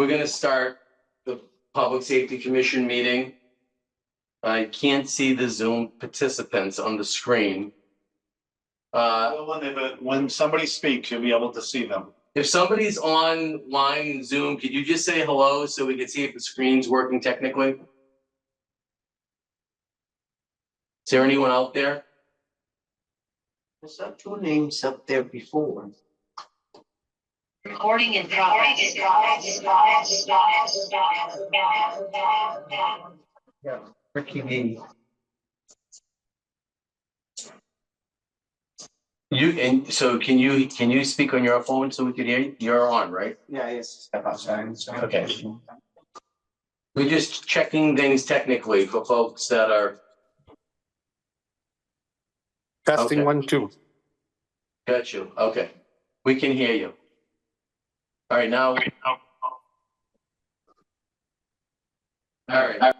We're gonna start the Public Safety Commission meeting. I can't see the Zoom participants on the screen. When somebody speaks, you'll be able to see them. If somebody's online Zoom, could you just say hello so we can see if the screen's working technically? Is there anyone out there? There's not two names up there before. Recording in progress. Yeah. Ricky B. So can you speak on your phone so we can hear you? You're on, right? Yeah, yes, step outside. Okay. We're just checking things technically for folks that are. Testing Okay. 1, 2. Got you. Okay. We can hear you. All right, now. All right.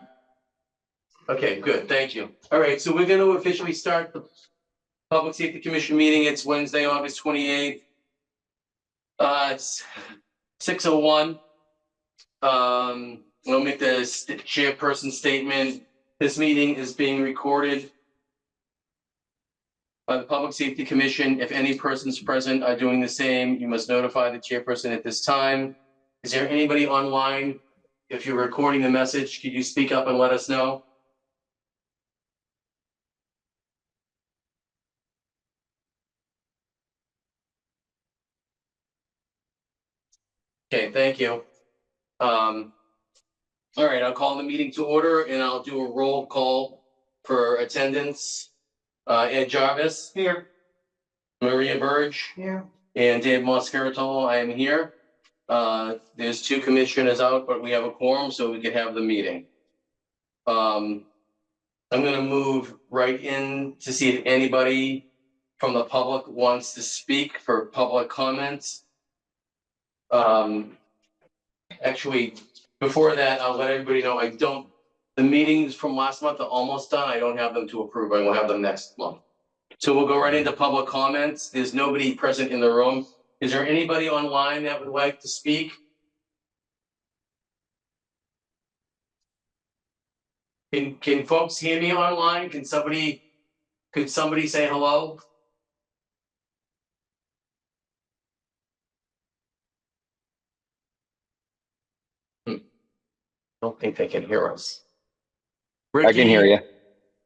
Okay, good. Thank you. All right, so we're going to officially start the Public Safety Commission meeting. It's Wednesday, August 28th. It's 6:01. I'll make the chairperson statement. This meeting is being recorded by the Public Safety Commission. If any persons present are doing the same, you must notify the chairperson at this time. Is there anybody online? If you're recording the message, could you speak up and let us know? Okay, thank you. All right, I'll call the meeting to order and I'll do a roll call for attendance. Ed Jarvis. Here. Maria Burge. Here. And Dave Moscaritolo, I am here. There's two commissioners out, but we have a quorum, so we can have the meeting. I'm gonna move right in to see if anybody from the public wants to speak for public comments. Actually, before that, I'll let everybody know the meetings from last month are almost done. I don't have them to approve. I will have them next month. So we'll go right into public comments. There's nobody present in the room. Is there anybody online that would like to speak? Can folks hear me online? Could somebody say hello? Don't think they can hear us. I can hear you.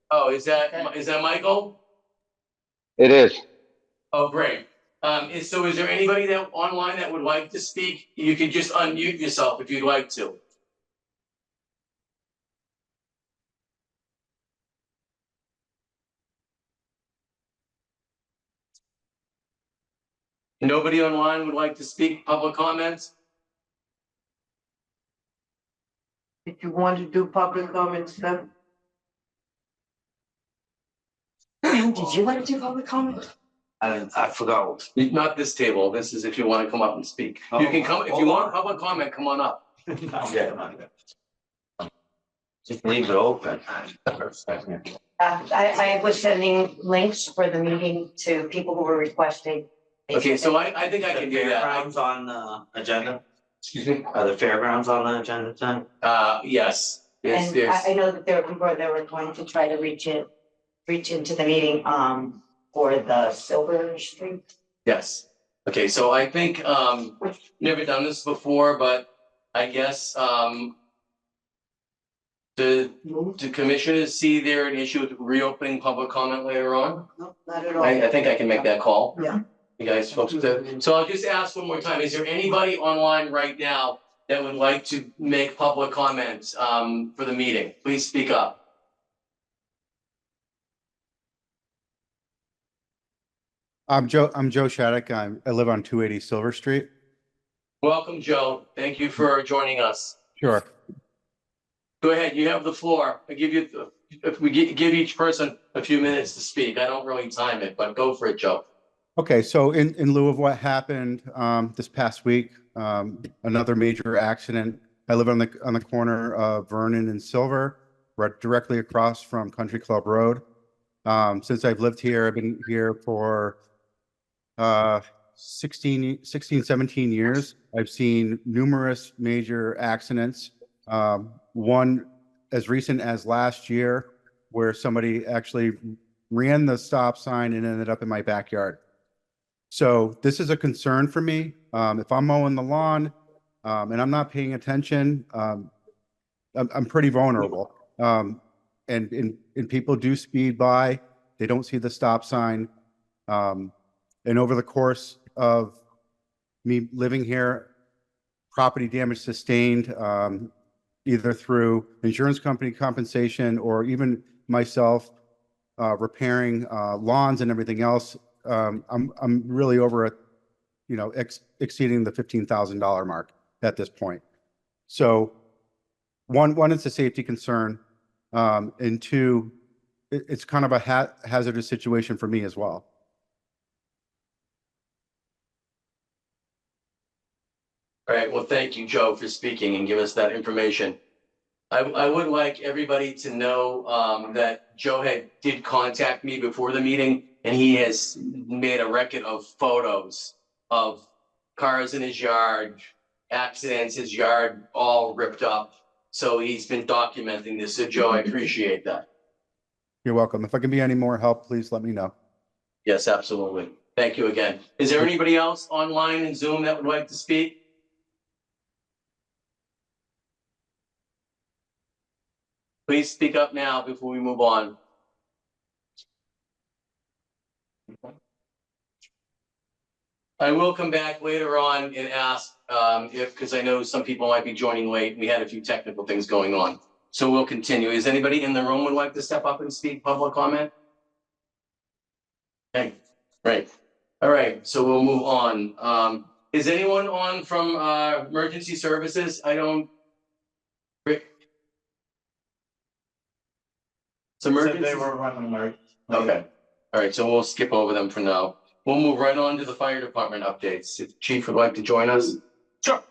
Oh, is that Michael? It is. Oh, great. Is there anybody that online that would like to speak? You can just unmute yourself if you'd like to. Nobody online would like to speak public comments? Did you want to do public comments then? Did you want to do public comment? I forgot. Not this table. This is if you want to come up and speak. You can come, if you want public comment, come on up. Just leave it open. I was sending links for the meeting to people who were requesting. Okay, so I think I can do that. Fairgrounds on the agenda? Excuse me? Are the fairgrounds on the agenda tonight? Yes. Yes, And there's. I know that there were people that were going to try to reach into the meeting, for the Silver Street. Yes. Okay, so I think, never done this before, but I guess, the commissioners see there an issue with reopening public comment later on? No, not at all. I think I can make that call. Yeah. You guys folks, so I'll just ask one more time, is there anybody online right now that would like to make public comments, for the meeting? Please speak up. I'm Joe Shattuck. I live on 280 Silver Street. Welcome, Joe. Thank you for joining us. Sure. Go ahead, you have the floor. I give you, if we give each person a few minutes to speak. I don't really time it, but go for it, Joe. Okay, so in lieu of what happened this past week, another major accident. I live on the corner of Vernon and Silver, right directly across from Country Club Road. Since I've lived here, I've been here for 16, 17 years, I've seen numerous major accidents. One as recent as last year, where somebody actually ran the stop sign and ended up in my backyard. So this is a concern for me. If I'm mowing the lawn and I'm not paying attention, I'm pretty vulnerable. And people do speed by. They don't see the stop sign. And over the course of me living here, property damage sustained, either through insurance company compensation or even myself repairing lawns and everything else. I'm really over at, exceeding the $15,000 mark at this point. So one, it's a safety concern. And two, it's kind of a hazardous situation for me as well. All right, well, thank you, Joe, for speaking and give us that information. I would like everybody to know that Joe did contact me before the meeting, and he has made a record of photos of cars in his yard, accidents, his yard all ripped up. So he's been documenting this. So Joe, I appreciate that. You're welcome. If I can be any more help, please let me know. Yes, absolutely. Thank you again. Is there anybody else online in Zoom that would like to speak? Please speak up now before we move on. I will come back later on and ask because I know some people might be joining late. We had a few technical things going on. So we'll continue. Is anybody in the room would like to step up and speak public comment? Okay, great. All right, so we'll move on. Is anyone on from emergency services? Rick? It's emergency. They were running late. Okay, all right, so we'll skip over them for now. We'll move right on to the fire department updates. If Chief would like to join us. Sure.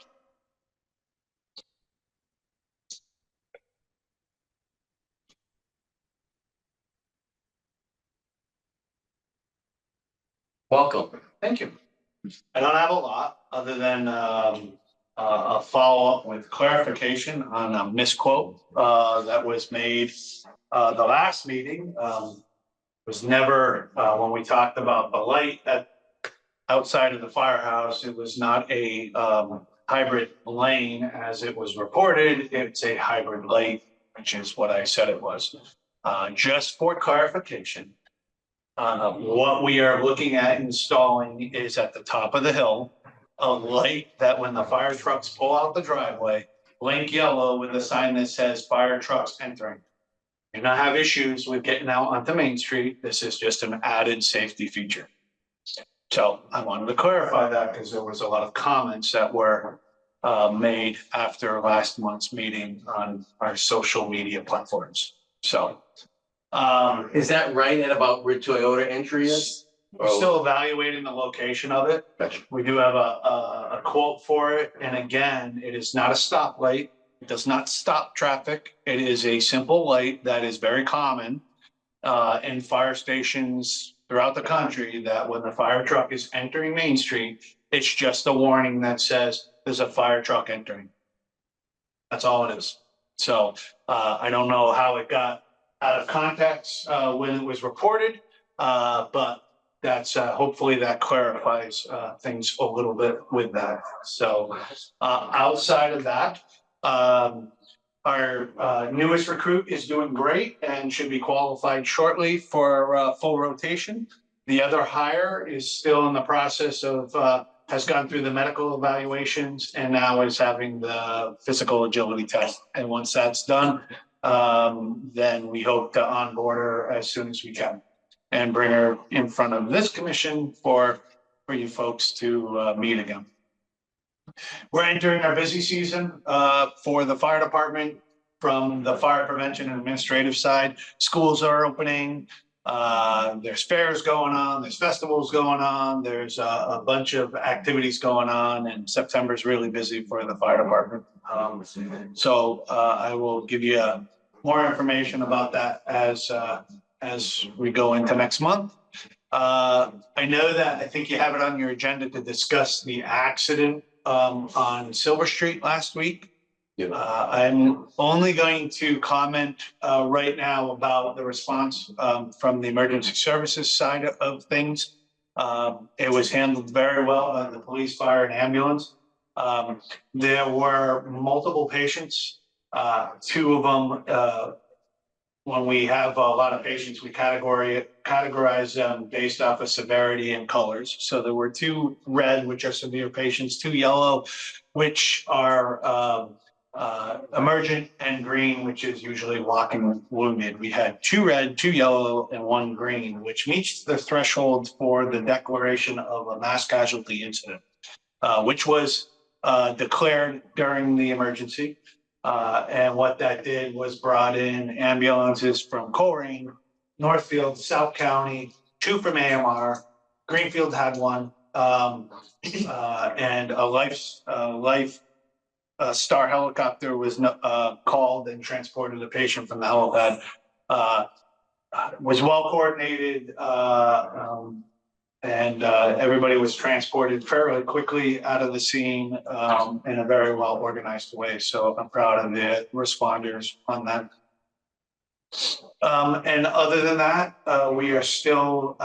Welcome. Thank you. I don't have a lot other than a follow-up with clarification on a misquote that was made the last meeting. Was never when we talked about the light at outside of the firehouse. It was not a hybrid lane as it was reported. It's a hybrid light, which is what I said it was. Just for clarification. What we are looking at installing is at the top of the hill, a light that when the fire trucks pull out the driveway, blink yellow with a sign that says fire trucks entering. Do not have issues with getting out onto Main Street. This is just an added safety feature. So I wanted to clarify that because there was a lot of comments that were made after last month's meeting on our social media platforms. So Is that right at about where Toyota entry is? we're still evaluating the location of it. Gotcha. We do have a quote for it. And again, it is not a stoplight. It does not stop traffic. It is a simple light that is very common in fire stations throughout the country, that when the fire truck is entering Main Street, it's just a warning that says there's a fire truck entering. That's all it is. So I don't know how it got out of context when it was reported, but that's hopefully that clarifies things a little bit with that. So outside of that, our newest recruit is doing great and should be qualified shortly for full rotation. The other hire is still in the process of has gone through the medical evaluations and now is having the physical agility test. And once that's done, then we hope to onboard her as soon as we can and bring her in front of this commission for you folks to meet again. We're entering our busy season for the fire department from the fire prevention and administrative side. Schools are opening. There's fairs going on. There's festivals going on. There's a bunch of activities going on, and September's really busy for the fire department. So I will give you more information about that as we go into next month. I know that, I think you have it on your agenda to discuss the accident on Silver Street last week. Yeah. I'm only going to comment right now about the response from the emergency services side of things. It was handled very well by the police, fire, and ambulance. There were multiple patients, two of them. When we have a lot of patients, we categorize them based off of severity and colors. So there were two red, which are severe patients, two yellow, which are emergent, and green, which is usually walking wounded. We had two red, two yellow, and one green, which meets the threshold for the declaration of a mass casualty incident, which was declared during the emergency. And what that did was brought in ambulances from Coleraine, Northfield, South County, two from AMR, Greenfield had one, and a life Star helicopter was called and transported the patient from the helipad. Was well coordinated, and everybody was transported fairly quickly out of the scene in a very well organized way. So I'm proud of the responders on that. And other than that, we are still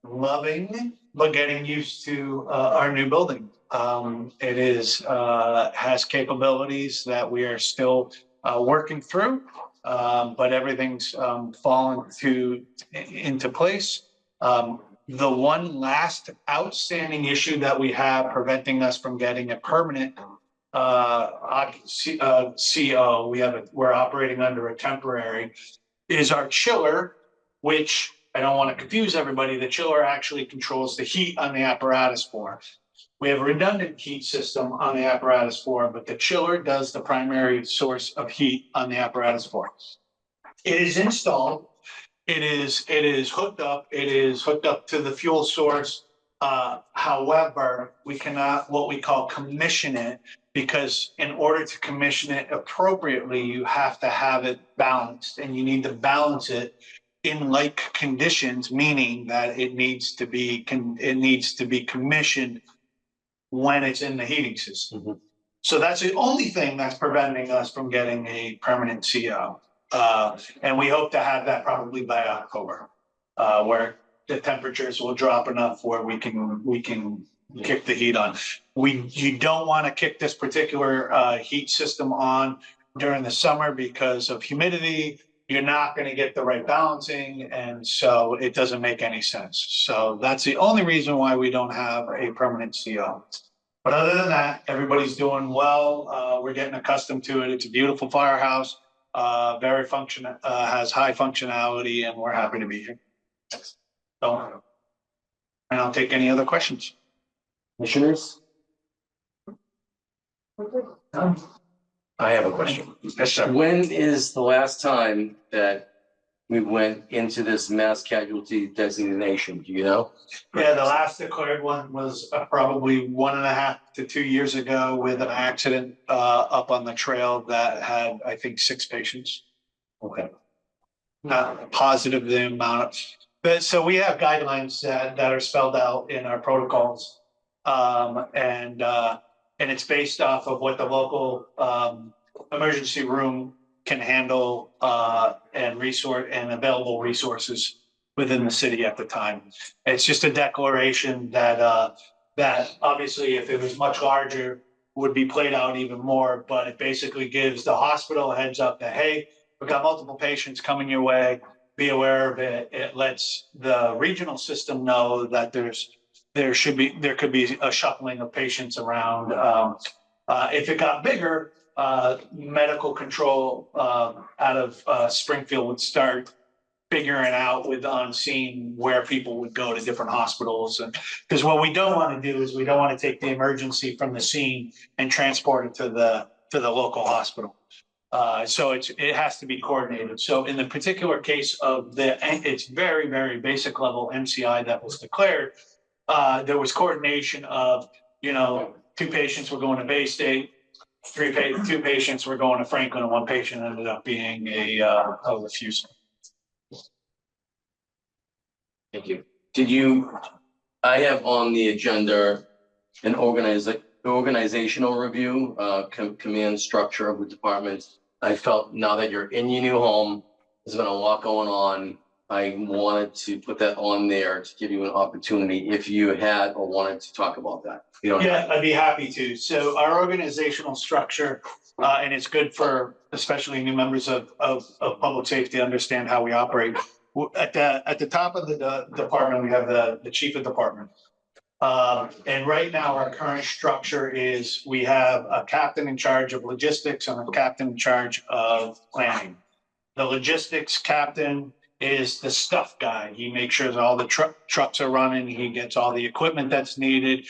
loving but getting used to our new building. It is has capabilities that we are still working through, but everything's fallen into place. The one last outstanding issue that we have preventing us from getting a permanent CO, we're operating under a temporary, is our chiller, which I don't want to confuse everybody. The chiller actually controls the heat on the apparatus floor. We have a redundant heat system on the apparatus floor, but the chiller does the primary source of heat on the apparatus floor. It is installed. It is hooked up. It is hooked up to the fuel source. However, we cannot what we call commission it, because in order to commission it appropriately, you have to have it balanced, and you need to balance it in like conditions, meaning that it needs to be commissioned when it's in the heating system. Mm-hmm. So that's the only thing that's preventing us from getting a permanent CO. And we hope to have that probably by October, where the temperatures will drop enough where we can kick the heat on. You don't want to kick this particular heat system on during the summer because of humidity. You're not going to get the right balancing, and so it doesn't make any sense. So that's the only reason why we don't have a permanent CO. But other than that, everybody's doing well. We're getting accustomed to it. It's a beautiful firehouse, very has high functionality, and we're happy to be here. So, and I'll take any other questions. Commissioners? I have a question. Yes, sir. When is the last time that we went into this mass casualty designation? Do you know? Yeah, the last declared one was probably 1.5 to 2 years ago with an accident up on the trail that had, I think, 6 patients. Okay. Not positive the amount. But so we have guidelines that are spelled out in our protocols. And it's based off of what the local emergency room can handle and available resources within the city at the time. It's just a declaration that that obviously if it was much larger would be played out even more, but it basically gives the hospital a heads up that, hey, we've got multiple patients coming your way, be aware of it. It lets the regional system know that there could be a shuffling of patients around. If it got bigger, medical control out of Springfield would start figuring out with unseen where people would go to different hospitals. And because what we don't want to do is we don't want to take the emergency from the scene and transport it to the local hospital. So it has to be coordinated. So in the particular case of it's very, very basic level MCI that was declared, there was coordination of, 2 patients were going to Bay State, 2 patients were going to Franklin, and 1 patient ended up being a refusal. Thank you. I have on the agenda an organizational review, command structure of the department. I felt now that you're in your new home, there's been a lot going on. I wanted to put that on there to give you an opportunity if you had or wanted to talk about that. You don't have Yeah, I'd be happy to. So our organizational structure, and it's good for especially new members of public safety to understand how we operate. At the top of the department, we have the chief of department. And right now, our current structure is we have a captain in charge of logistics and a captain in charge of planning. The logistics captain is the stuff guy. He makes sure that all the trucks are running. He gets all the equipment that's needed.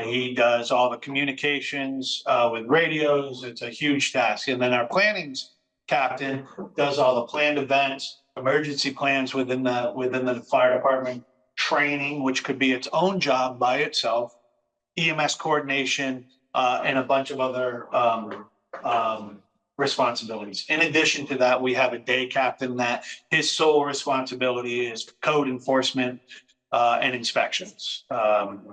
He does all the communications with radios. It's a huge task. And then our planning's captain does all the planned events, emergency plans within the fire department, training, which could be its own job by itself, EMS coordination, and a bunch of other responsibilities. In addition to that, we have a day captain that his sole responsibility is code enforcement and inspections,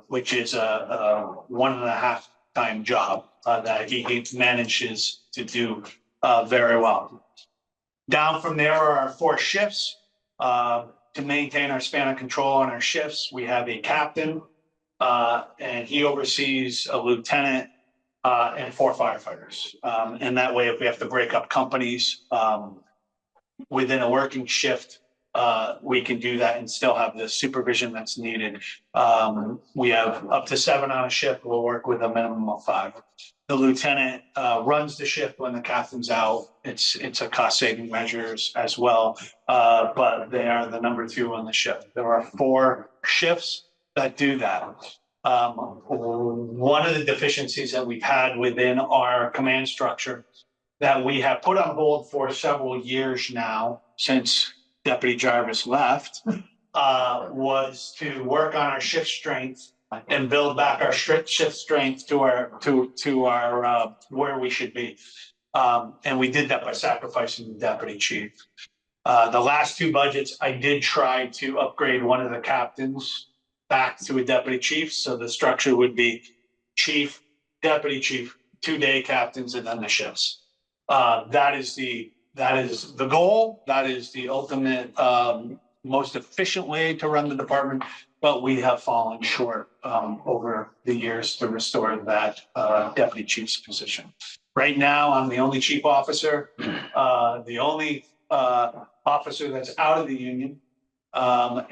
which is a 1.5 time job that he manages to do very well. Down from there are our 4 shifts. To maintain our span of control on our shifts, we have a captain, and he oversees a lieutenant and 4 firefighters. And that way, if we have to break up companies within a working shift, we can do that and still have the supervision that's needed. We have up to 7 on a shift. We'll work with a minimum of 5. The lieutenant runs the shift when the captain's out. It's a cost saving measures as well, but they are the number 2 on the shift. There are 4 shifts that do that. One of the deficiencies that we've had within our command structure that we have put on hold for several years now, since Deputy Jarvis left, was to work on our shift strength and build back our shift strength to our where we should be. And we did that by sacrificing the deputy chief. The last 2 budgets, I did try to upgrade one of the captains back to a deputy chief. So the structure would be chief, deputy chief, 2 day captains, and then the shifts. That is the goal. That is the ultimate, most efficient way to run the department. But we have fallen short over the years to restore that deputy chief's position. Right now, I'm the only chief officer, the only officer that's out of the union. I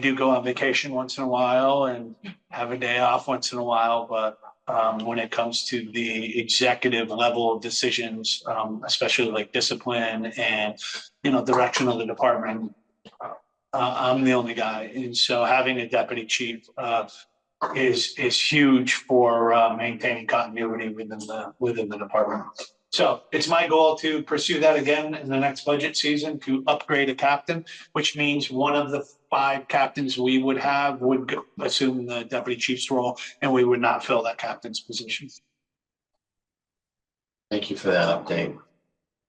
do go on vacation once in a while and have a day off once in a while, but when it comes to the executive level of decisions, especially like discipline and, direction of the department, I'm the only guy. And so having a deputy chief is huge for maintaining continuity within the department. So it's my goal to pursue that again in the next budget season, to upgrade a captain, which means one of the 5 captains we would have would assume the deputy chief's role, and we would not fill that captain's position. Thank you for that update.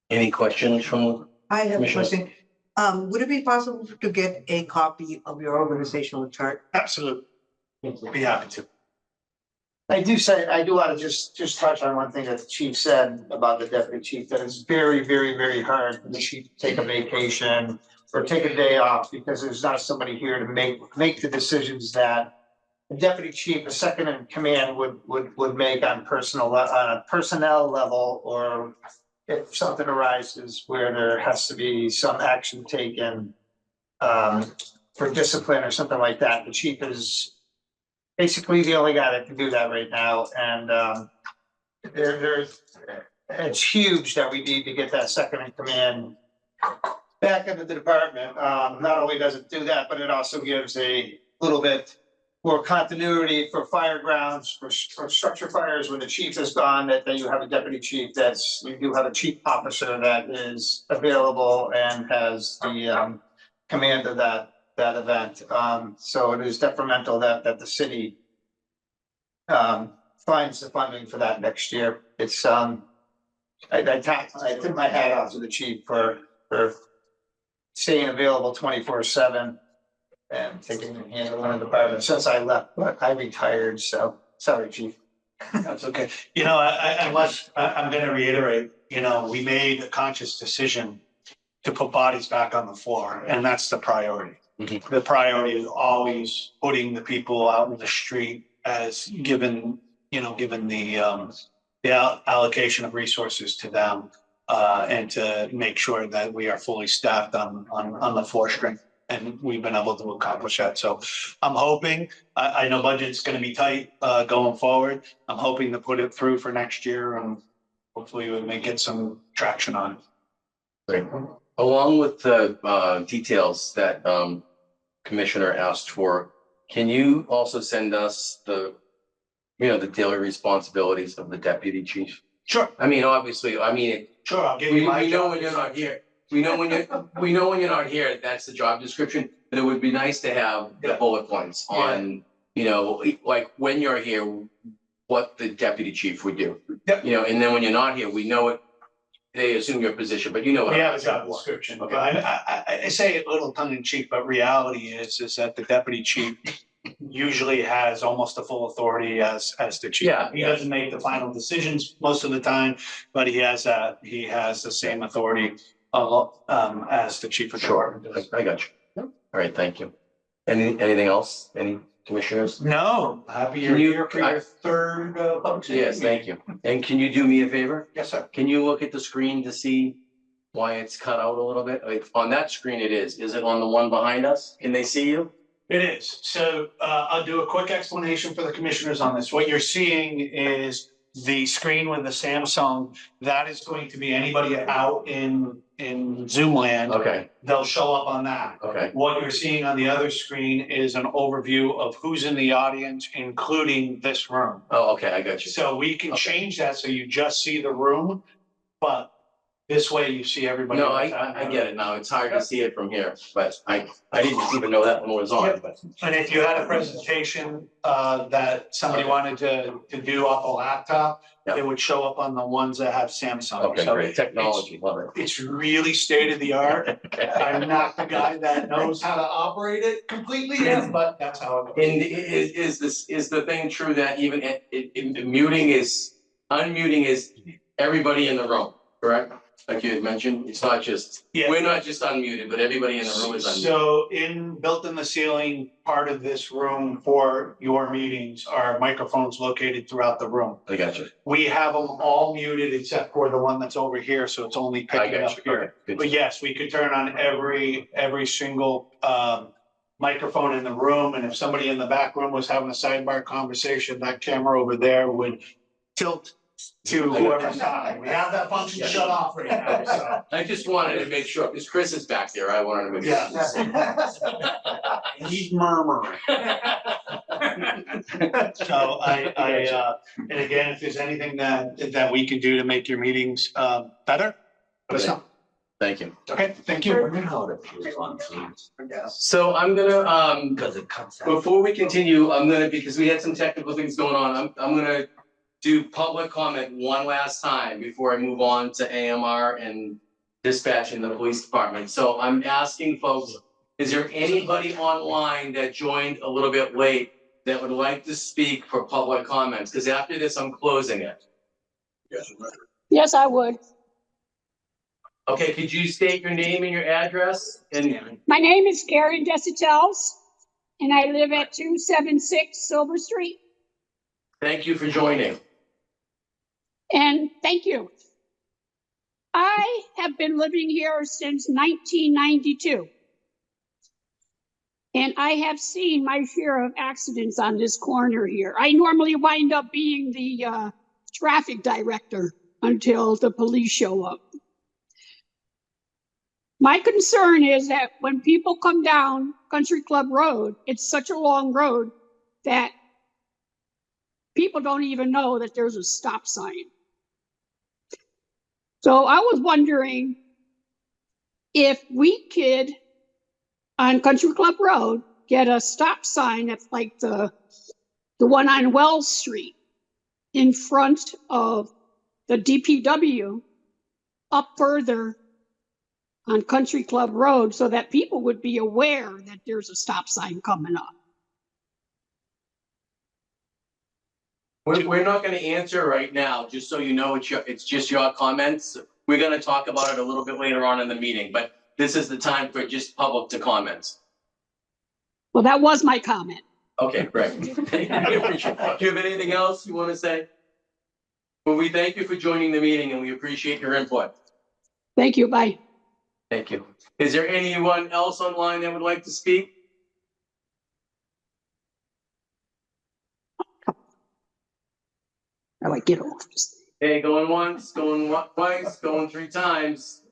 Any questions from? I have a Commissioner? question. Would it be possible to get a copy of your organizational chart? Absolutely. Be happy to. I do want to just touch on one thing that the chief said about the deputy chief, that it's very, very, very hard for the chief to take a vacation or take a day off because there's not somebody here to make the decisions that the deputy chief, a second in command, would make on a personnel level, or if something arises where there has to be some action taken for discipline or something like that. The chief is basically the only guy that can do that right now, and it's huge that we need to get that second in command back into the department. Not only does it do that, but it also gives a little bit more continuity for fire grounds, for structure fires when the chief is gone, that you have a deputy chief you do have a chief officer that is available and has the command of that event. So it is detrimental that the city finds the funding for that next year. It's I tip my hat off to the chief for staying available 24/7 and taking the hand of one of the departments since I left, but I retired, so sorry, chief. That's okay. You know, I'm gonna reiterate, you know, we made a conscious decision to put bodies back on the floor, and that's the priority. Mhm. The priority is always putting the people out in the street as given, you know, given the allocation of resources to them, and to make sure that we are fully staffed on the floor strength. And we've been able to accomplish that. So I'm hoping, I know budget's gonna be tight, going forward. I'm hoping to put it through for next year and hopefully we may get some traction on it. Great. Along with the details that Commissioner asked for, can you also send us the, you know, the daily responsibilities of the deputy chief? Sure, I mean, obviously, I mean, sure, I'll give we you my. know when you're not here. We know when you're not here, that's the job description, but it would be nice to have the Yeah. bullet points on, you know, like when you're here, what the deputy chief would do. Yeah. You know, and then when you're not here, we know it, they assume your position, but you know what. We I'm have a job asking for. description. Okay. I say it a little tongue in cheek, but reality is that the deputy chief usually has almost the full authority as the chief. Yeah, He yeah. doesn't make the final decisions most of the time, but he has the same authority as the chief of Sure, department. I got you. All right, thank you. Anything else? Any commissioners? No, happy you're Can you- here for your third public safety. Yes, thank you. And can you do me a favor? Yes, sir. Can you look at the screen to see why it's cut out a little bit? Like, on that screen it is. Is it on the one behind us? Can they see you? It is. So I'll do a quick explanation for the commissioners on this. What you're seeing is the screen with the Samsung. That is going to be anybody out in Zoom land. Okay, They'll show up on that. okay, What you're seeing on the other screen is an overview of who's in the audience, including this room. oh, okay, I got you. So we can Okay. change that so you just see the room, but this way you see everybody. No, I get it now. It's hard to see it from here, but I didn't even know that one was on, but. And if you had a presentation that somebody wanted to do off a laptop, Yeah. it would show up on the ones that have Samsung. Okay, So great. Technology, love it. It's really state of the art. I'm not the guy that knows how to operate it completely yet, but that's how it goes. And is the thing true that even unmuting is everybody in the room, correct? Like you had mentioned, it's not just, Yeah. we're not just unmuted, but everybody in the room is unmuted. So built in the ceiling, part of this room for your meetings are microphones located throughout the room. I got you. We have them all muted except for the one that's over here, so it's only I picking got up you. here. Okay, good. But yes, we could turn on every single microphone in the room, and if somebody in the back room was having a sidebar conversation, that camera over there would tilt to whoever's side. We have that function shut off right now, so. I just wanted to make sure, because Chris is back there, I wanted to make sure. Yeah. He's murmuring. So and again, if there's anything that we can do to make your meetings better, let us know. Thank you. Okay, thank you. So I'm gonna, Because it comes out. before we continue, because we had some technical things going on, I'm gonna do public comment one last time before I move on to AMR and dispatch in the police department. So I'm asking folks, is there anybody online that joined a little bit late that would like to speak for public comments? Because after this, I'm closing it. Yes, I would. Okay, could you state your name and your address? And My name is Karen Desitels, and I live at 276 Silver Street. thank you for joining. And thank you. I have been living here since 1992. And I have seen my share of accidents on this corner here. I normally wind up being the traffic director until the police show up. My concern is that when people come down Country Club Road, it's such a long road that people don't even know that there's a stop sign. So I was wondering if we could, on Country Club Road, get a stop sign that's like the one on Wells Street in front of the DPW up further on Country Club Road so that people would be aware that there's a stop sign coming up. We're not gonna answer right now, just so you know, it's just your comments. We're gonna talk about it a little bit later on in the meeting, but this is the time for just public to comment. Well, that was my comment. Okay, great. Do you have anything else you want to say? Well, we thank you for joining the meeting and we appreciate your input. Thank you, bye. Thank you. Is there anyone else online that would like to speak? I like get off. Okay, going once, going twice, going 3 times.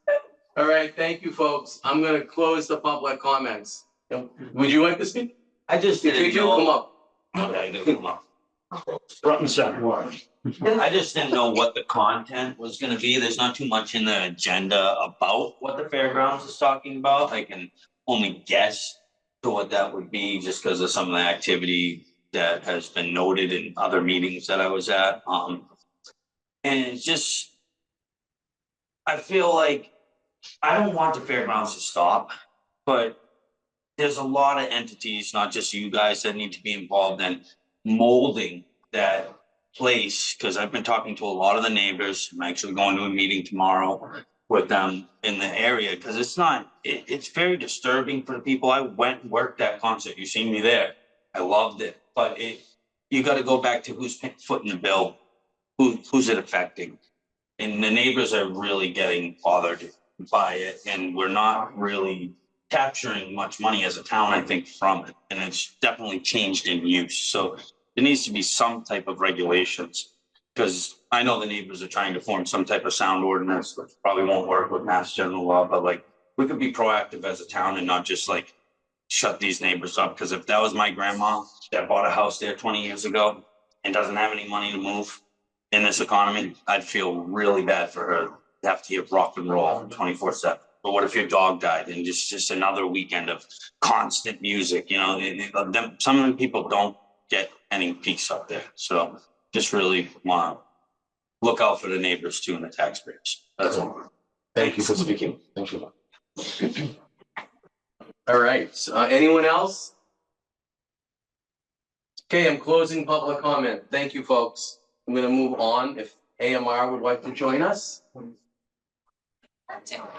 All right, thank you, folks. I'm gonna close the public comments. Would you like to speak? I just If you didn't do, come know. up. Okay, good, come on. Front and center. I just didn't know what the content was gonna be. There's not too much in the agenda about what the fairgrounds is talking about. I can only guess to what that would be just because of some of the activity that has been noted in other meetings that I was at. And it's just, I feel like I don't want the fairgrounds to stop, but there's a lot of entities, not just you guys, that need to be involved in molding that place. Cause I've been talking to a lot of the neighbors. I'm actually going to a meeting tomorrow with them in the area, cause it's very disturbing for the people. I went and worked that concert. You seen me there. I loved it, but you gotta go back to who's footing the bill, who's it affecting? And the neighbors are really getting bothered by it, and we're not really capturing much money as a town, I think, from it, and it's definitely changed in use, so there needs to be some type of regulations. Cause I know the neighbors are trying to form some type of sound ordinance, which probably won't work with Mass General Law, but like, we could be proactive as a town and not just like shut these neighbors up, cause if that was my grandma that bought a house there 20 years ago and doesn't have any money to move in this economy, I'd feel really bad for her to have to hear rock and roll 24/7. But what if your dog died and just another weekend of constant music, you know, some of the people don't get any peace up there. So just really want to look out for the neighbors too and the taxpayers. That's all. Thank you for speaking. Thank you. All right, anyone else? Okay, I'm closing public comment. Thank you, folks. I'm gonna move on. If AMR would like to join us.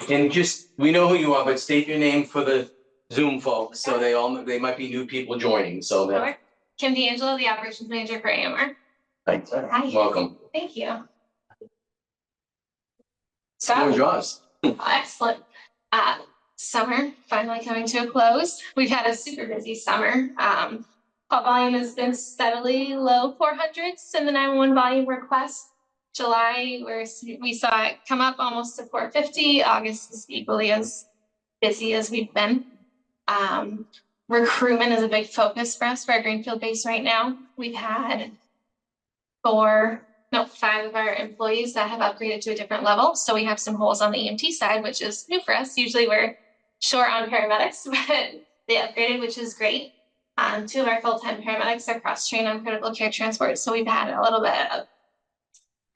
And just, we know who you are, but state your name for the Zoom folks, so they might be new people joining, so that. Sure. Kim D'Angelo, the operations manager for AMR. Thanks. Hi. Welcome. Thank you. Floor So, is yours. excellent. Summer finally coming to a close. We've had a super busy summer. Call volume has been steadily low 400s in the 911 volume request. July, we saw it come up almost to 450. August is equally as busy as we've been. Recruitment is a big focus for us for our Greenfield base right now. We've had 5 of our employees that have upgraded to a different level. So we have some holes on the EMT side, which is new for us. Usually we're short on paramedics, but they upgraded, which is great. 2 of our full-time paramedics are cross-trained on critical care transport. So we've had a little bit of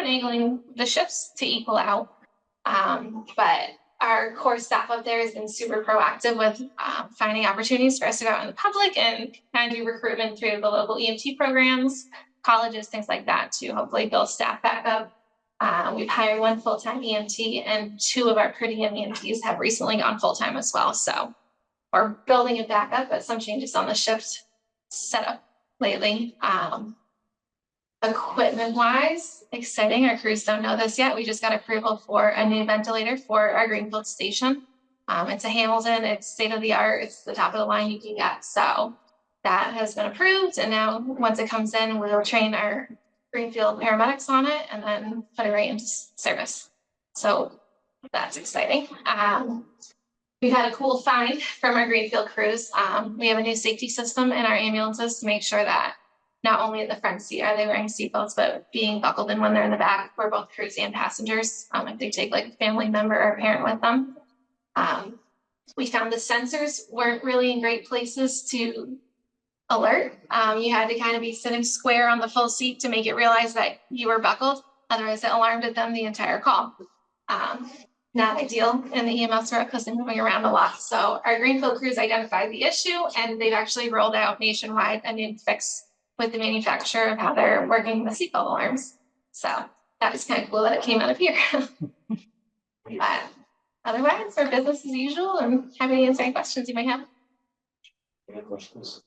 finagling the shifts to equal out. But our core staff up there has been super proactive with finding opportunities for us to go out in the public and kind of do recruitment through the local EMT programs, colleges, things like that to hopefully build staff back up. We've hired 1 full-time EMT and 2 of our per diem EMTs have recently gone full-time as well. So we're building it back up, but some changes on the shift setup lately. Equipment wise, exciting. Our crews don't know this yet. We just got approval for a new ventilator for our Greenfield station. It's a Hamilton, it's state of the art, it's the top of the line you can get. So that has been approved. And now once it comes in, we'll train our Greenfield paramedics on it and then put it right into service. So that's exciting. We've had a cool find from our Greenfield crews. We have a new safety system in our ambulances to make sure that not only in the front seat are they wearing seatbelts, but being buckled in when they're in the back for both crews and passengers. If they take like a family member or a parent with them. We found the sensors weren't really in great places to alert. You had to kind of be sitting square on the full seat to make it realize that you were buckled. Otherwise it alarmed them the entire call. not ideal in the EMS route because they're moving around a lot. So our Greenfield crews identified the issue and they've actually rolled out nationwide a new fix with the manufacturer of how they're working the seatbelt alarms. So that was kind of cool that it came out of here. But otherwise, our business as usual. I'm happy to answer any questions you might have. Any questions?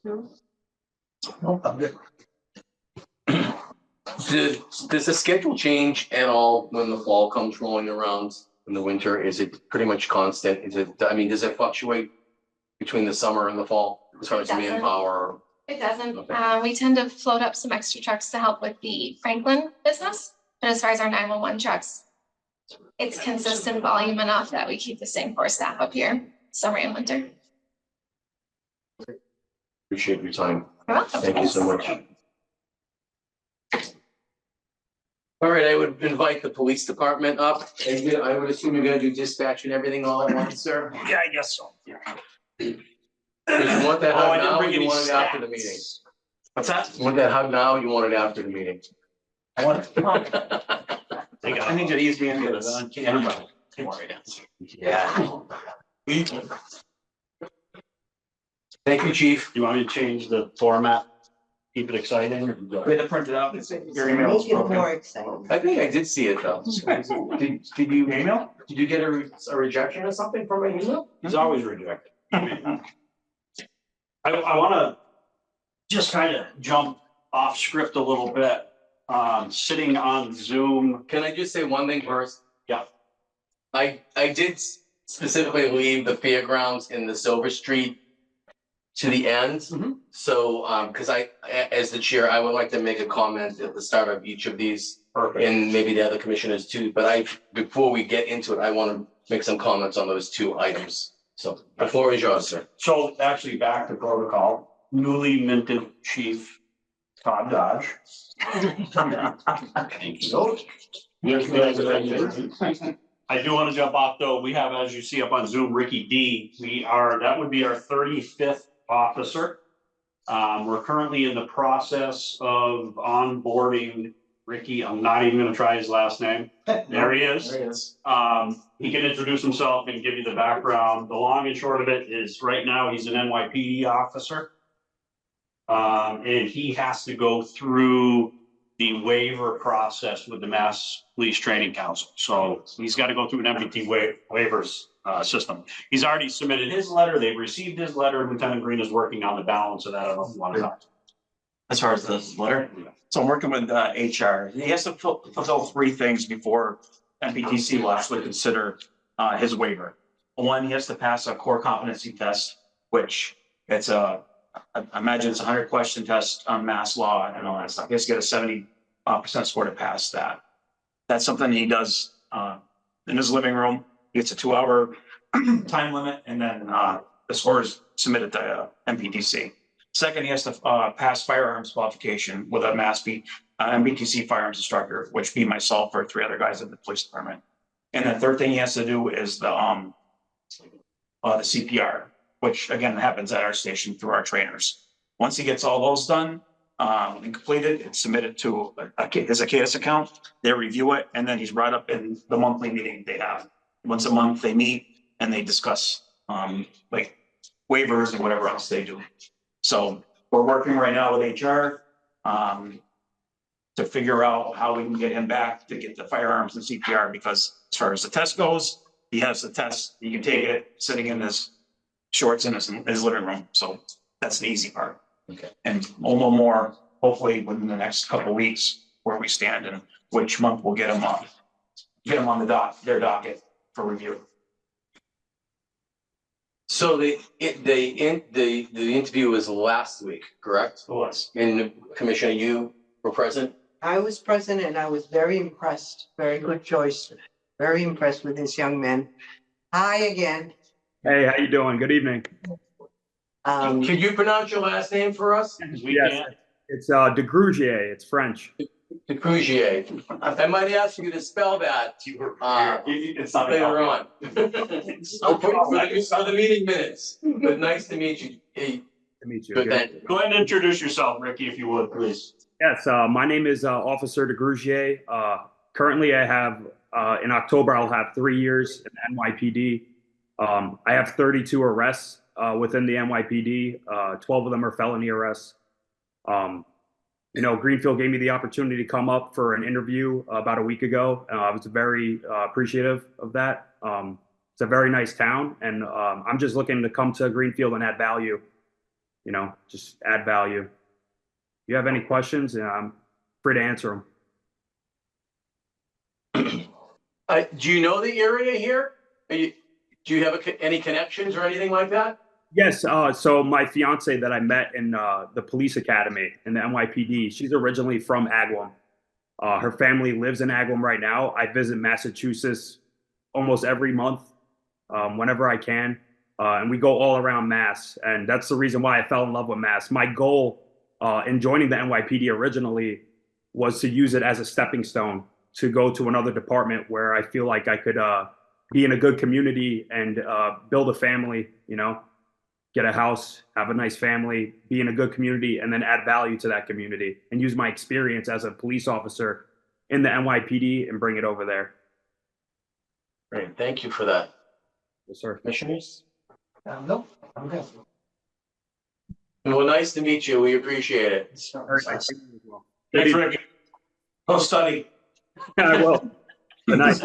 Does the schedule change at all when the fall comes rolling around in the winter? Is it pretty much constant? Is it, I mean, does it fluctuate between the summer and the fall as far as It doesn't. manpower? It doesn't. Okay. We tend to float up some extra trucks to help with the Franklin business. And as far as our 911 trucks, it's consistent volume enough that we keep the same core staff up here, summer and winter. Appreciate your time. You're welcome. Thank you so much. All right, I would invite the police department up. And I would assume you're gonna do dispatch and everything all at once, sir? Yeah, I guess so. Do you want that Oh, I hug didn't now or bring you any want it after the stats. meeting? What's that? You want that hug now or you want it after the meeting? I want. I need you to ease me into this. Yeah. Thank you, chief. You want me to change the format? Keep it exciting? We had to print it out. Your email was Make it broken. more exciting. I think I did see it though. Did you email? Did you get a rejection or something from an email? He's always rejected. I wanna just kind of jump off script a little bit. Sitting on Zoom. Can I just say one thing first? Yeah. I did specifically leave the fairgrounds in the Silver Street to the end. Mhm. So, because as the chair, I would like to make a comment at the start of each of these, Perfect. and maybe the other commissioners too, but before we get into it, I want to make some comments on those two items. So the floor is yours, sir. So actually back to protocol, newly minted chief Todd Dodge. Thank you. I do want to jump off though. We have, as you see up on Zoom, Ricky D. That would be our 35th officer. We're currently in the process of onboarding Ricky. I'm not even gonna try his last name. There he is. He can introduce himself and give you the background. The long and short of it is right now he's an NYPD officer. And he has to go through the waiver process with the Mass Police Training Council. So he's got to go through an MPT waivers system. He's already submitted his letter. They've received his letter. Lieutenant Green is working on the balance of that. I don't know if you want to talk. As far as this letter, so I'm working with HR. He has to fulfill three things before MPTC will actually consider his waiver. One, he has to pass a core competency test, which it's I imagine it's a 100-question test on mass law and all that stuff. He has to get a 70% score to pass that. That's something he does in his living room. He gets a 2-hour time limit, and then the score is submitted to MPTC. Second, he has to pass firearms qualification with a MPTC firearms instructor, which be myself or 3 other guys at the police department. And the third thing he has to do is the CPR, which again happens at our station through our trainers. Once he gets all those done and completed, it's submitted to his Acatus account. They review it, and then he's brought up in the monthly meeting they have. Once a month, they meet and they discuss like waivers and whatever else they do. So we're working right now with HR to figure out how we can get him back to get the firearms and CPR, because as far as the test goes, he has the test. He can take it sitting in his shorts in his living room. So that's the easy part. Okay. And we'll know more hopefully within the next couple of weeks where we stand and which month we'll get him on their docket for review. So the interview was last week, correct? It was. And Commissioner, you were present? I was present and I was very impressed. Very good choice. Very impressed with this young man. Hi again. Hey, how you doing? Good evening. Can you pronounce your last name for us? Yes, it's De Grugier. It's French. De Grugier. I might ask you to spell that It's not later on. I'll put it for the meeting minutes, but nice to meet you. Hey, To meet you. good, thank you. Go ahead and introduce yourself, Ricky, if you would, please. Yes, my name is Officer De Grugier. Currently, I have, in October, I'll have 3 years in NYPD. I have 32 arrests within the NYPD. 12 of them are felony arrests. Greenfield gave me the opportunity to come up for an interview about a week ago. I was very appreciative of that. It's a very nice town, and I'm just looking to come to Greenfield and add value. Just add value. If you have any questions, I'm free to answer them. Do you know the area here? Do you have any connections or anything like that? Yes. So my fiance that I met in the police academy in the NYPD, she's originally from Agawam. Her family lives in Agawam right now. I visit Massachusetts almost every month, whenever I can. And we go all around Mass. And that's the reason why I fell in love with Mass. My goal in joining the NYPD originally was to use it as a stepping stone to go to another department where I feel like I could be in a good community and build a family, get a house, have a nice family, be in a good community, and then add value to that community and use my experience as a police officer in the NYPD and bring it over there. Great, thank you for that. Yes, sir. Commissioners? No, I'm good. Well, nice to meet you. We appreciate it. Thanks, Ricky. Go study. I will. Good night.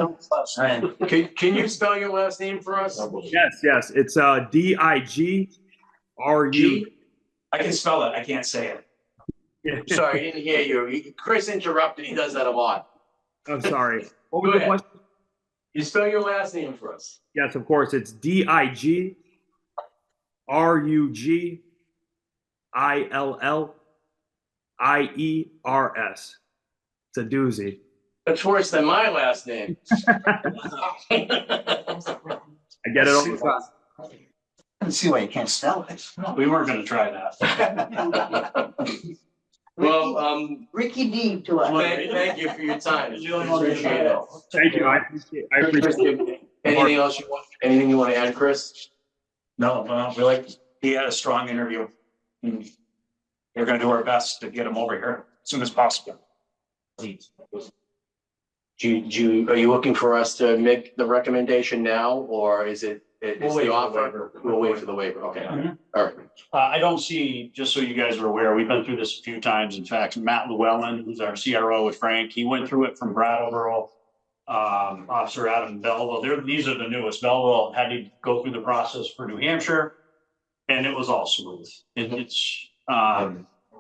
Can you spell your last name for us? Yes. It's DIGRU. I can spell it, I can't say it. Sorry, I didn't hear you. Chris interrupted. He does that a lot. I'm sorry. What Go was the ahead. question? You spell your last name for us. Yes, of course. It's DIGRUGILLILS. It's a doozy. That's worse than my last name. I get it all the time. I don't see why you can't spell it. We weren't gonna try that. Well, Ricky D to us. thank you for your time. Appreciate it. Thank you. I appreciate it. Anything else you want? Anything you want to add, Chris? No, he had a strong interview. We're gonna do our best to get him over here as soon as possible. Are you looking for us to make the recommendation now, or is it? We'll wait the for the offer? waiver. We'll wait for the waiver. Okay. Mhm. All right. I don't see, just so you guys are aware, we've been through this a few times. In fact, Matt Llewellyn, who's our CRO with Frank, he went through it from Brattleboro. Officer Adam Belleville, these are the newest. Belleville had to go through the process for New Hampshire. And it was all smooth.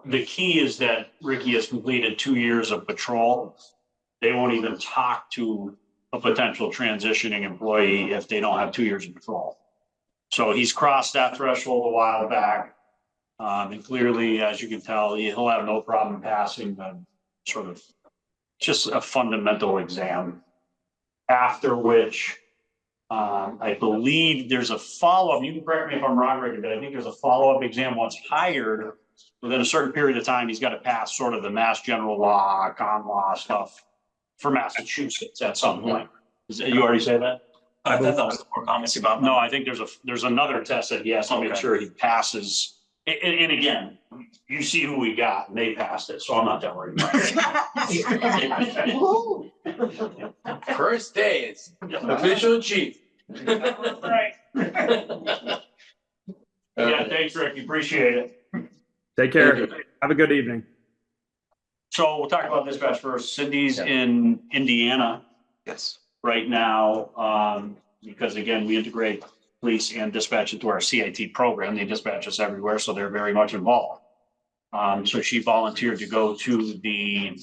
The key is that Ricky has completed 2 years of patrol. They won't even talk to a potential transitioning employee if they don't have 2 years of patrol. So he's crossed that threshold a while back. And clearly, as you can tell, he'll have no problem passing the sort of just a fundamental exam. After which, I believe there's a follow-up. You can correct me if I'm wrong, Ricky, but I think there's a follow-up exam once hired. Within a certain period of time, he's got to pass sort of the Mass General Law, Con Law stuff for Massachusetts at some point. You already say that? I thought that was the more comments about. No, I think there's another test that he has to make sure he passes. And again, you see who we got, and they passed it, so I'm not that worried about it. First day, it's official chief. Right. Yeah, thanks, Rick. Appreciate it. Take care. Thank you. Have a good evening. So we'll talk about dispatch first. Cindy's in Indiana Yes. right now, because again, we integrate police and dispatch into our CIT program. They dispatch us everywhere, so they're very much involved. So she volunteered to go to the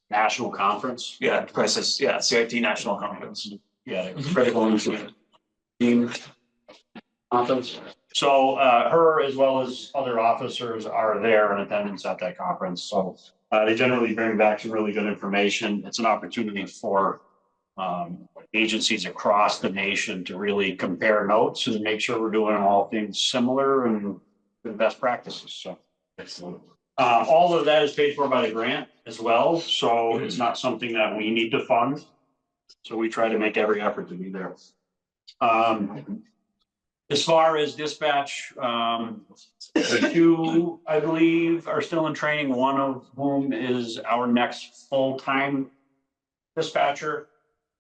national conference. Yeah, crisis, yeah, CIT National Conference. Yeah, the critical incident team conference. So her as well as other officers are there in attendance at that conference. So they generally bring back some really good information. It's an opportunity for agencies across the nation to really compare notes and make sure we're doing all things similar and the best practices. So all of that is paid for by the grant as well. So it's not something that we need to fund. So we try to make every effort to be there. As far as dispatch, the two, I believe, are still in training, one of whom is our next full-time dispatcher.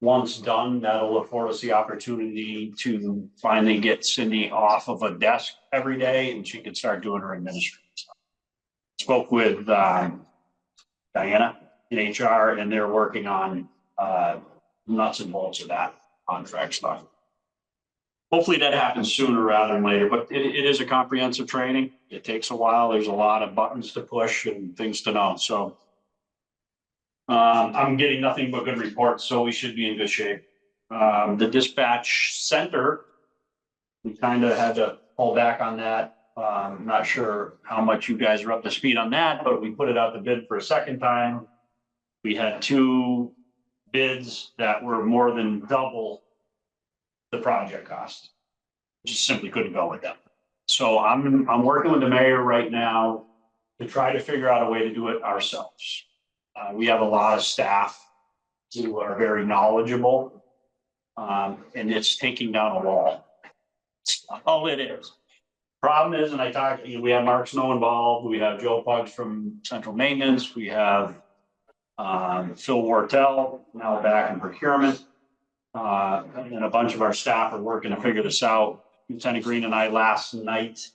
Once done, that'll afford us the opportunity to finally get Cindy off of a desk every day and she can start doing her administrative stuff. Spoke with Diana in HR and they're working on nuts and bolts of that contract stuff. Hopefully that happens sooner rather than later, but it is a comprehensive training. It takes a while. There's a lot of buttons to push and things to know, so. I'm getting nothing but good reports, so we should be in good shape. The dispatch center, we kind of had to pull back on that. I'm not sure how much you guys are up to speed on that, but we put it out to bid for a second time. We had 2 bids that were more than double the project cost. Just simply couldn't go with them. So I'm working with the mayor right now to try to figure out a way to do it ourselves. We have a lot of staff who are very knowledgeable, and it's taking down a wall. That's all it is. Problem is, and I talked, we have Mark Snow involved, we have Joe Pugs from Central Maintenance, we have Phil Wartell now back in procurement. And a bunch of our staff are working to figure this out. Lieutenant Green and I last night,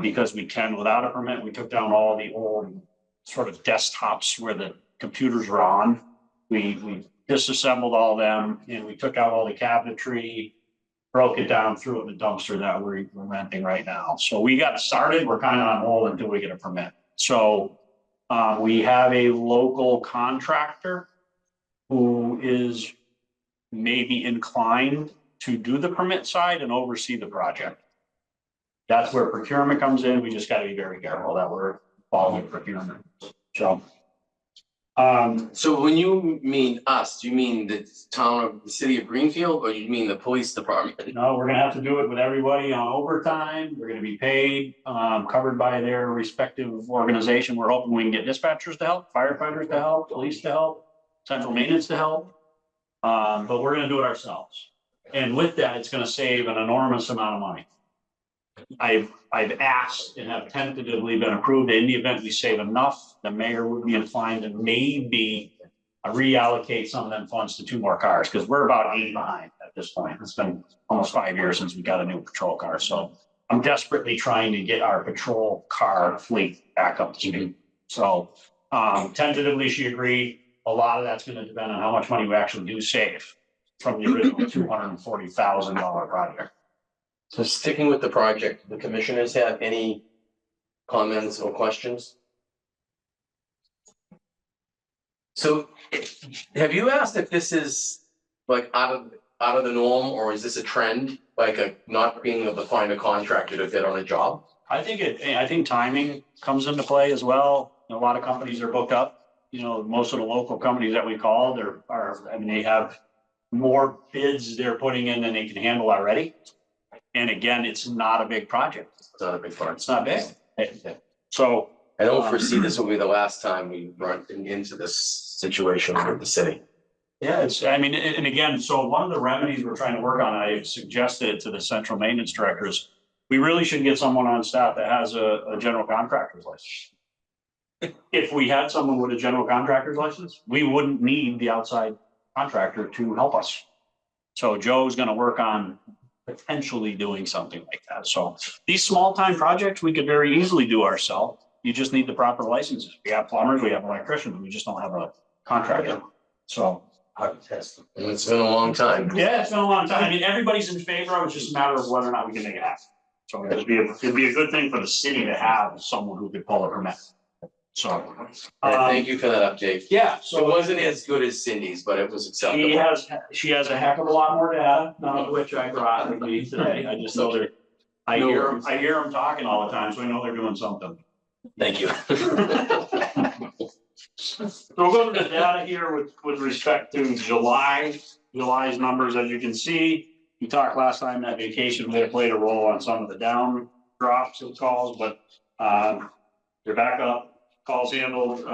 because we can without a permit, we took down all the old sort of desktops where the computers were on. We disassembled all them and we took out all the cabinetry, broke it down, threw it in the dumpster that we're renting right now. So we got started, we're kind of on hold until we get a permit. So we have a local contractor who is maybe inclined to do the permit side and oversee the project. That's where procurement comes in. We just got to be very careful that we're following procurement. So. So when you mean us, do you mean the town of the city of Greenfield, or you mean the police department? No, we're gonna have to do it with everybody on overtime. We're gonna be paid, covered by their respective organization. We're hoping we can get dispatchers to help, firefighters to help, police to help, central maintenance to help. But we're gonna do it ourselves. And with that, it's gonna save an enormous amount of money. I've asked and have tentatively been approved. In the event we save enough, the mayor would be inclined to maybe reallocate some of them funds to 2 more cars, because we're about 8 behind at this point. It's been almost 5 years since we got a new patrol car. So I'm desperately trying to get our patrol car fleet back up to speed. So tentatively, she agreed. A lot of that's going to depend on how much money we actually do save from the original $240,000 project. So sticking with the project, the commissioners have any comments or questions? So have you asked if this is like out of the norm, or is this a trend, like a not being able to find a contractor to bid on a job? I think timing comes into play as well. A lot of companies are booked up. Most of the local companies that we call, they have more bids they're putting in than they can handle already. And again, it's not a big project. It's not a big part. It's not big. So I don't foresee this will be the last time we run into this situation with the city. yeah, and again, so one of the remedies we're trying to work on, I suggested to the central maintenance directors, we really should get someone on staff that has a general contractor's license. If we had someone with a general contractor's license, we wouldn't need the outside contractor to help us. So Joe's gonna work on potentially doing something like that. So these small time projects, we could very easily do ourselves. You just need the proper licenses. We have plumbers, we have electricians, we just don't have a contractor. So. And it's been a long time. Yeah, it's been a long time. Everybody's in favor of it. It's just a matter of whether or not we can make it happen. So it'd be a good thing for the city to have someone who could pull a permit. So. Thank you for that update. Yeah, So it wasn't as good as Cindy's, but it was acceptable. She has a heck of a lot more data, none of which I brought with me today. I just know they're, I hear them talking all the time, so I know they're doing something. Thank you. So we'll go to the data here with respect to July's numbers. As you can see, we talked last time that vacation may have played a role on some of the down drops of calls, but they're back up. Calls handled,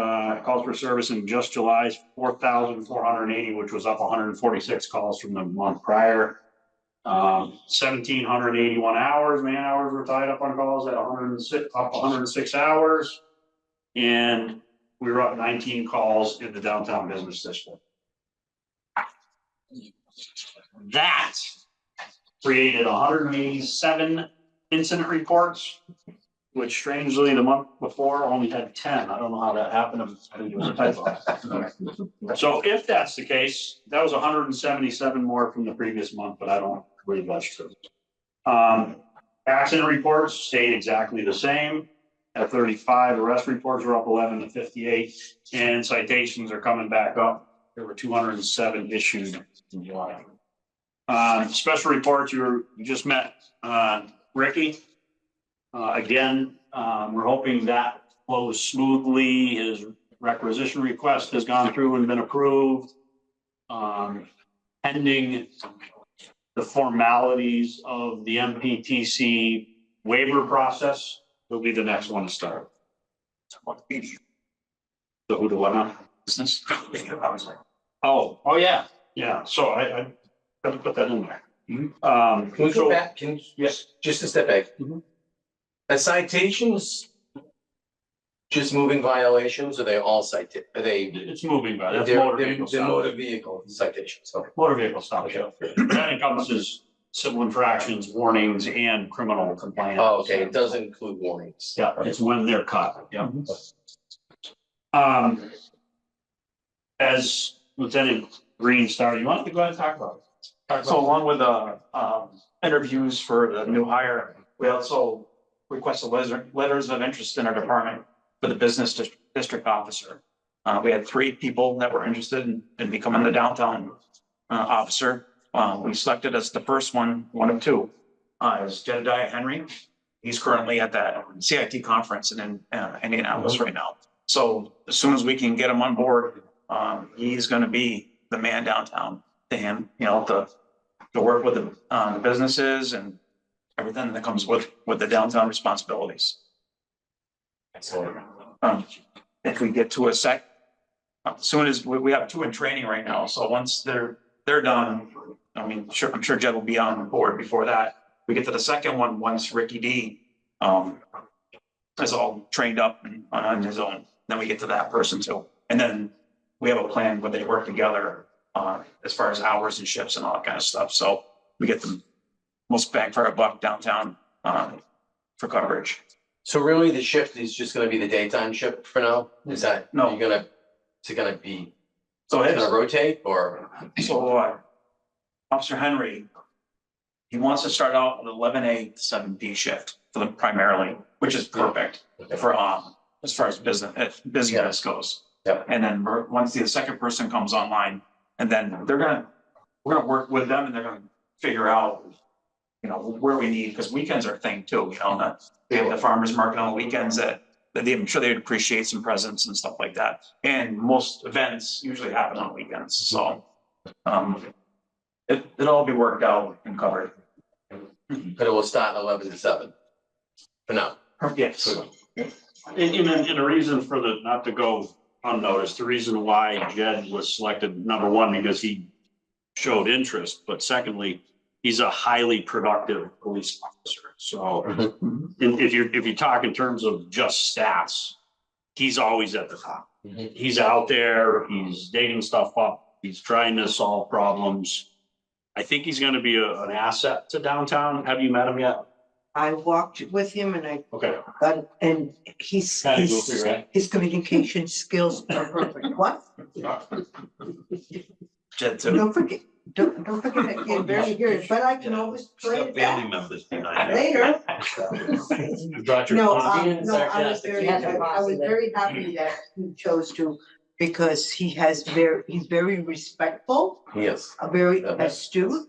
calls for service in just July's 4,480, which was up 146 calls from the month prior. 1,781 hours, man hours were tied up on calls at 106 hours. And we were up 19 calls in the downtown business district. That created 187 incident reports, which strangely the month before only had 10. I don't know how that happened. I think it was a typo. So if that's the case, that was 177 more from the previous month, but I don't believe that's true. Accident reports stayed exactly the same at 35. Arrest reports were up 11 to 58, and citations are coming back up. There were 207 issued in July. Special reports, you just met Ricky. Again, we're hoping that flows smoothly. His requisition request has gone through and been approved. Pending the formalities of the MPTC waiver process will be the next one to start. So who do what now? Business? Oh, yeah, yeah. So I gotta put that in there. Can we go back? Yes. Just a step back. Are citations just moving violations, or they all cited, are they? It's moving by, that's They're motor vehicle they're stop. motor vehicle citations, so. Motor vehicle stop, yeah. That encompasses civil infractions, warnings, and criminal compliance. Oh, okay, it does include warnings. Yeah, it's when they're caught, yeah. As Lieutenant Green started, you wanted to go ahead and talk about it? So along with the interviews for the new hire, we also requested letters of interest in our department for the business district officer. We had 3 people that were interested in becoming the downtown officer. We selected as the first one of 2, is Jedediah Henry. He's currently at that CIT conference in Indianapolis right now. So as soon as we can get him on board, he's going to be the man downtown to him, to work with the businesses and everything that comes with the downtown responsibilities. So, if we get to as soon as we have 2 in training right now, so once they're done, I'm sure Jed will be on board before that. We get to the second one once Ricky D is all trained up and on his own. Then we get to that person too, and then we have a plan where they work together as far as hours and shifts and all that kind of stuff. So we get the most bang for our buck downtown for coverage. So really, the shift is just gonna be the daytime shift for now? Is that, No. is it gonna be, So it's gonna rotate, or? Officer Henry, he wants to start out with 11A to 7B shift for them primarily, which is perfect for as far as business goes. Yeah. And then once the second person comes online, and then we're gonna work with them, and they're gonna figure out, where we need, because weekends are a thing too, we have the farmers market on the weekends that I'm sure they'd appreciate some presents and stuff like that. And most events usually happen on weekends, so it'll all be worked out and covered. But it will start 11 to 7 for now. Yes. And the reason for not to go unnoticed, the reason why Jed was selected, number one, because he showed interest, but secondly, he's a highly productive police officer. So if you talk in terms of just stats, he's always at the top. He's out there, he's dating stuff up, he's trying to solve problems. I think he's gonna be an asset to downtown. Have you met him yet? I walked with him and Okay. and his communication skills are perfect. What? Jed too. Don't forget, I can't barely hear it, but I can always play it back members later. No, I was very happy that he chose to, because he's very respectful, Yes. very astute,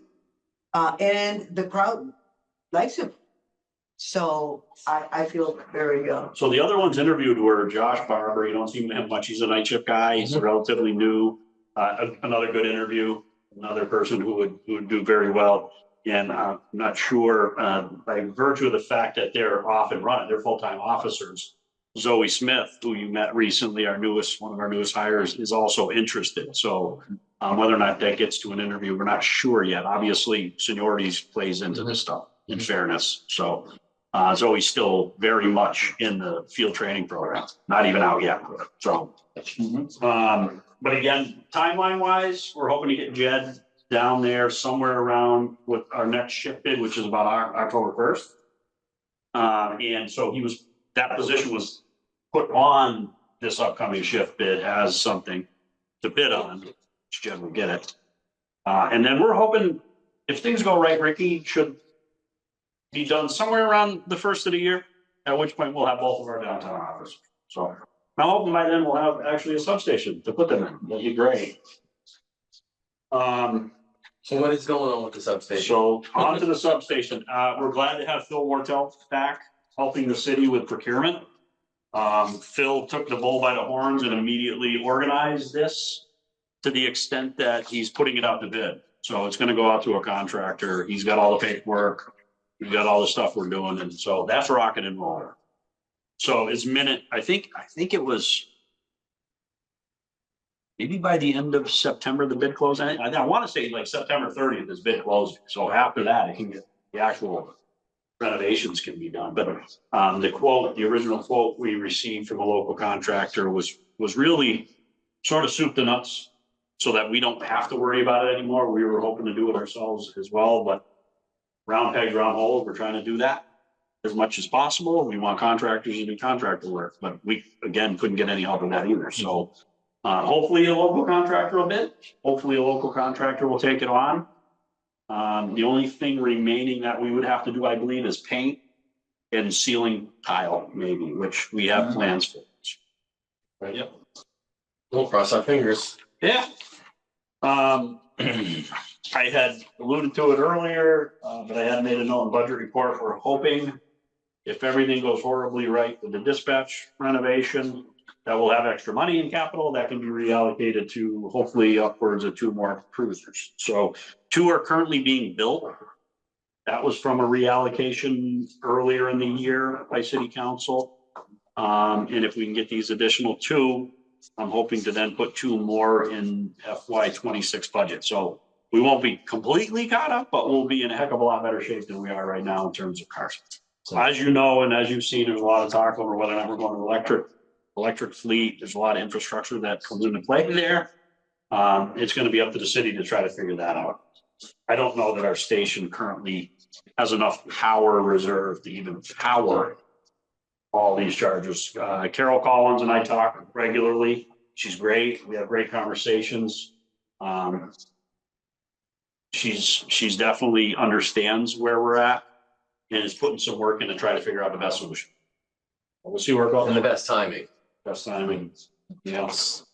and the crowd likes him. So I feel very, So the other ones interviewed were Josh Barber. You don't see him much. He's a night shift guy. He's relatively new. Another good interview, another person who would do very well. And I'm not sure, by virtue of the fact that they're off and running, they're full-time officers. Zoe Smith, who you met recently, one of our newest hires, is also interested. So whether or not that gets to an interview, we're not sure yet. Obviously, seniority plays into this stuff, in fairness. So Zoe's still very much in the field training program, not even out yet. So, but again, timeline wise, we're hoping to get Jed down there somewhere around with our next shift bid, which is about October 1st. And so that position was put on this upcoming shift bid as something to bid on, which Jen will get it. And then we're hoping, if things go right, Ricky should be done somewhere around the first of the year, at which point we'll have both of our downtown offices. So I'm hoping by then we'll have actually a substation to put them in. That'd be great. So what is going on with the substation? So on to the substation. We're glad to have Phil Wartell back helping the city with procurement. Phil took the bull by the horns and immediately organized this to the extent that he's putting it out to bid. So it's gonna go out to a contractor. He's got all the paperwork. We've got all the stuff we're doing. And so that's rocking and rolling. So it's I think it was maybe by the end of September, the bid closed. I want to say like September 30th is bid closing. So after that, it can get the actual renovations can be done. But the original quote we received from a local contractor was really sort of soup to nuts so that we don't have to worry about it anymore. We were hoping to do it ourselves as well, but round pegs, round holes, we're trying to do that as much as possible. We want contractors to do contractor work, but we, again, couldn't get any help with that either. So hopefully a local contractor will bid. Hopefully a local contractor will take it on. The only thing remaining that we would have to do, I believe, is paint and sealing tile, maybe, which we have plans for. Right, yep. We'll cross our fingers. Yeah. I had alluded to it earlier, but I had made a note in budget report. We're hoping if everything goes horribly right with the dispatch renovation, that we'll have extra money in capital that can be reallocated to hopefully upwards of 2 more cruisers. So 2 are currently being built. That was from a reallocation earlier in the year by city council. And if we can get these additional 2, I'm hoping to then put 2 more in FY26 budget. So we won't be completely caught up, but we'll be in a heck of a lot better shape than we are right now in terms of cars. So as you know, and as you've seen, there's a lot of talk over whether or not we're going to electric fleet. There's a lot of infrastructure that comes into play there. It's going to be up to the city to try to figure that out. I don't know that our station currently has enough power reserve to even power all these chargers. Carol Collins and I talk regularly. She's great. We have great conversations. She's definitely understands where we're at and is putting some work in to try to figure out the best solution. We'll see where it goes. And the best timing. Best timing. Yes.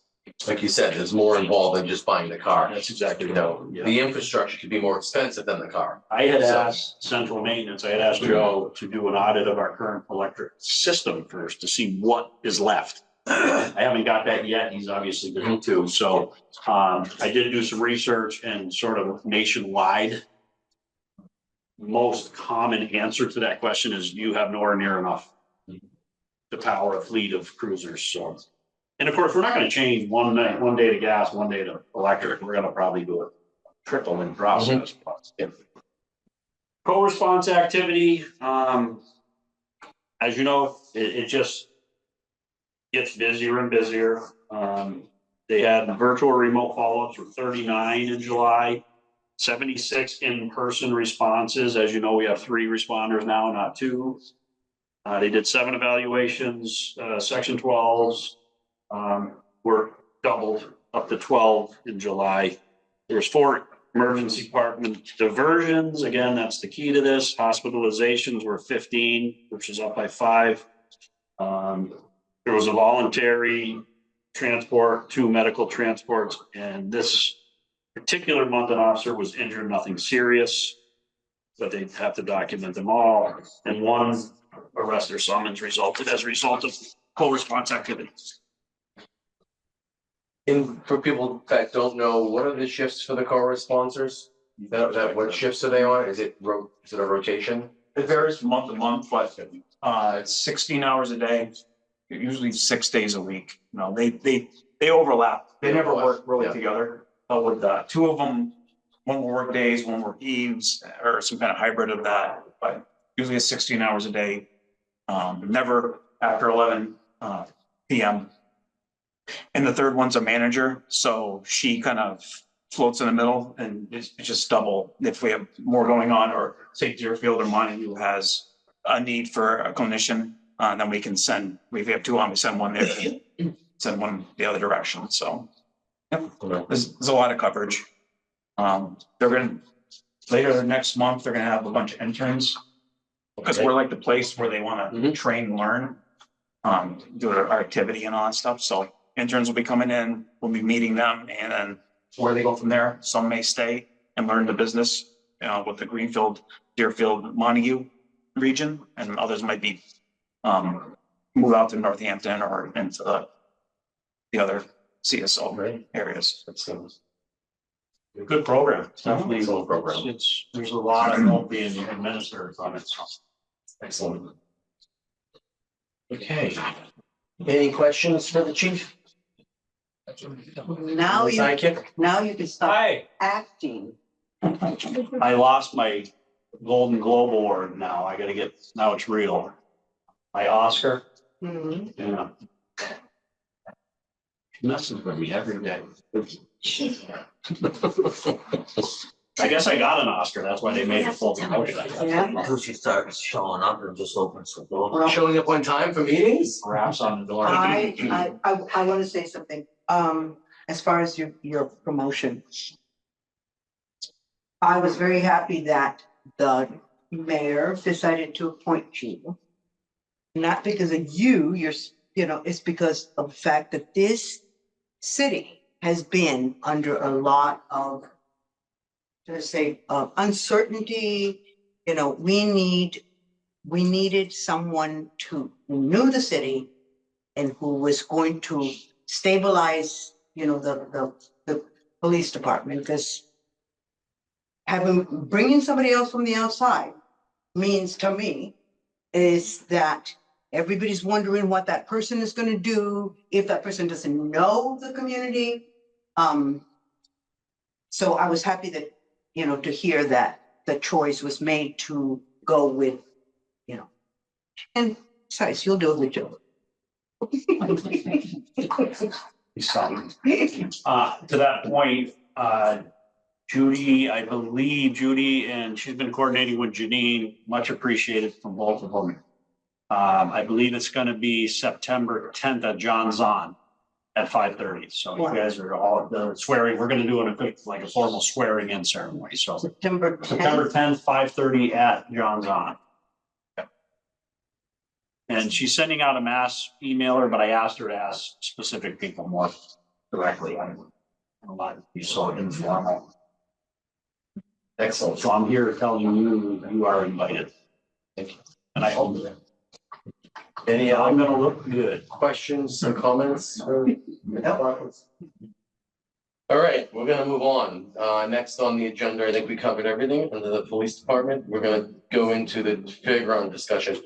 Like you said, there's more involved than just buying the car. That's exactly You know, the infrastructure could be more expensive than the car. I had asked central maintenance, I had asked Joe to do an audit of our current electric system first to see what is left. I haven't got that yet. He's obviously going to. So I did do some research and sort of nationwide. Most common answer to that question is you have nowhere near enough to power a fleet of cruisers. So, and of course, we're not going to change one day to gas, one day to electric. We're going to probably do a trickle in process. Co-response activity, as you know, it just gets busier and busier. They had virtual remote follow-ups for 39 in July, 76 in-person responses. As you know, we have 3 responders now, not 2. They did 7 evaluations, section 12s were doubled up to 12 in July. There's 4 emergency department diversions. Again, that's the key to this. Hospitalizations were 15, which is up by 5. There was a voluntary transport, 2 medical transports, and this particular month an officer was injured, nothing serious, but they'd have to document them all. And 1 arrest or summons resulted as a result of co-response activities. And for people that don't know, what are the shifts for the co-responders? That what shifts are they on? Is it a rotation? It varies from month to month, but it's 16 hours a day, usually 6 days a week. You know, they overlap. They never work really together. But with 2 of them, one will work days, one work eves, or some kind of hybrid of that. But usually it's 16 hours a day, never after 11 p.m. And the third one's a manager, so she kind of floats in the middle and it's just double if we have more going on, or say Deerfield or Montague has a need for a clinician, then we can send, if we have two on, we send one there, send one the other direction, so. Yep, there's a lot of coverage. They're gonna, later next month, they're gonna have a bunch of interns. Because we're like the place where they wanna train and learn, do our activity and all that stuff, so interns will be coming in, we'll be meeting them, and then where they go from there, some may stay and learn the business, with the Greenfield, Deerfield, Montague region, and others might be, move out to Northampton or into the other CSO areas. Good program. Definitely a good program. There's a lot of help being administered on it. Excellent. Okay. Any questions for the chief? Now you, Sidekick? now you can stop Hi, acting. I lost my Golden Globe Award now. I gotta get, now it's real. My Oscar, Mhm. yeah. Messes with me every day. I guess I got an Oscar. That's why they made a full promotion. Yeah. Until she starts showing up and just opens the door. Well, Showing up on time for meetings? Raps on the door. I want to say something, as far as your promotion. I was very happy that the mayor decided to appoint you. Not because of you, it's because of the fact that this city has been under a lot of, let's say, uncertainty. We needed someone who knew the city and who was going to stabilize, the police department, because bringing somebody else from the outside means to me is that everybody's wondering what that person is going to do, if that person doesn't know the community. So I was happy that, to hear that the choice was made to go with, and besides, you'll do a good job. He's solid. To that point, Judy, I believe Judy, and she's been coordinating with Janine, much appreciated from both of them. I believe it's gonna be September 10th at John's On at 5:30. So you guys are all, the swearing, we're gonna do a formal swearing in ceremony, so. September 10th. 10th, 5:30 at John's On. And she's sending out a mass emailer, but I asked her to ask specific people more directly. I don't want to be so informal. Excellent. So I'm here telling you, you are invited. Thank you. And I hope that Any I'm gonna look good. questions or comments? All right, we're gonna move on. Next on the agenda, I think we covered everything under the police department. We're gonna go into the fairground discussion.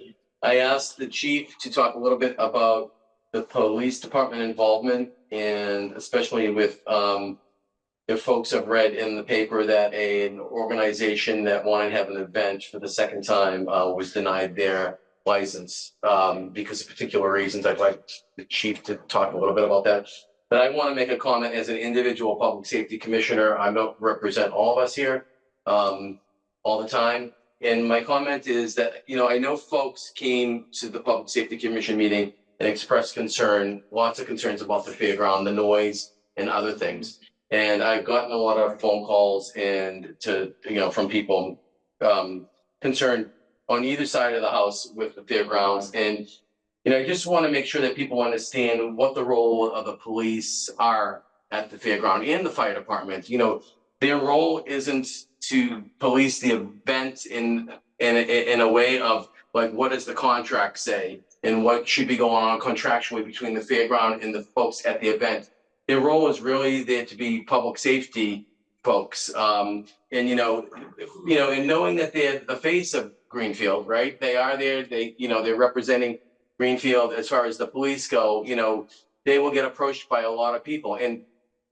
I asked the chief to talk a little bit about the police department involvement, and especially with, if folks have read in the paper that an organization that wanted to have an event for the second time, was denied their license, because of particular reasons. I'd like the chief to talk a little bit about that. But I want to make a comment as an individual public safety commissioner. I don't represent all of us here, all the time. And my comment is that, I know folks came to the Public Safety Commission meeting and expressed concern, lots of concerns about the fairground, the noise and other things. And I've gotten a lot of phone calls from people, concerned on either side of the house with the fairgrounds. And, I just want to make sure that people understand what the role of the police are at the fairground and the fire department. Their role isn't to police the event in a way of like, what does the contract say? And what should be going on contractually between the fairground and the folks at the event. Their role is really there to be public safety folks. And knowing that they're the face of Greenfield, right? They are there, they're representing Greenfield as far as the police go, they will get approached by a lot of people. And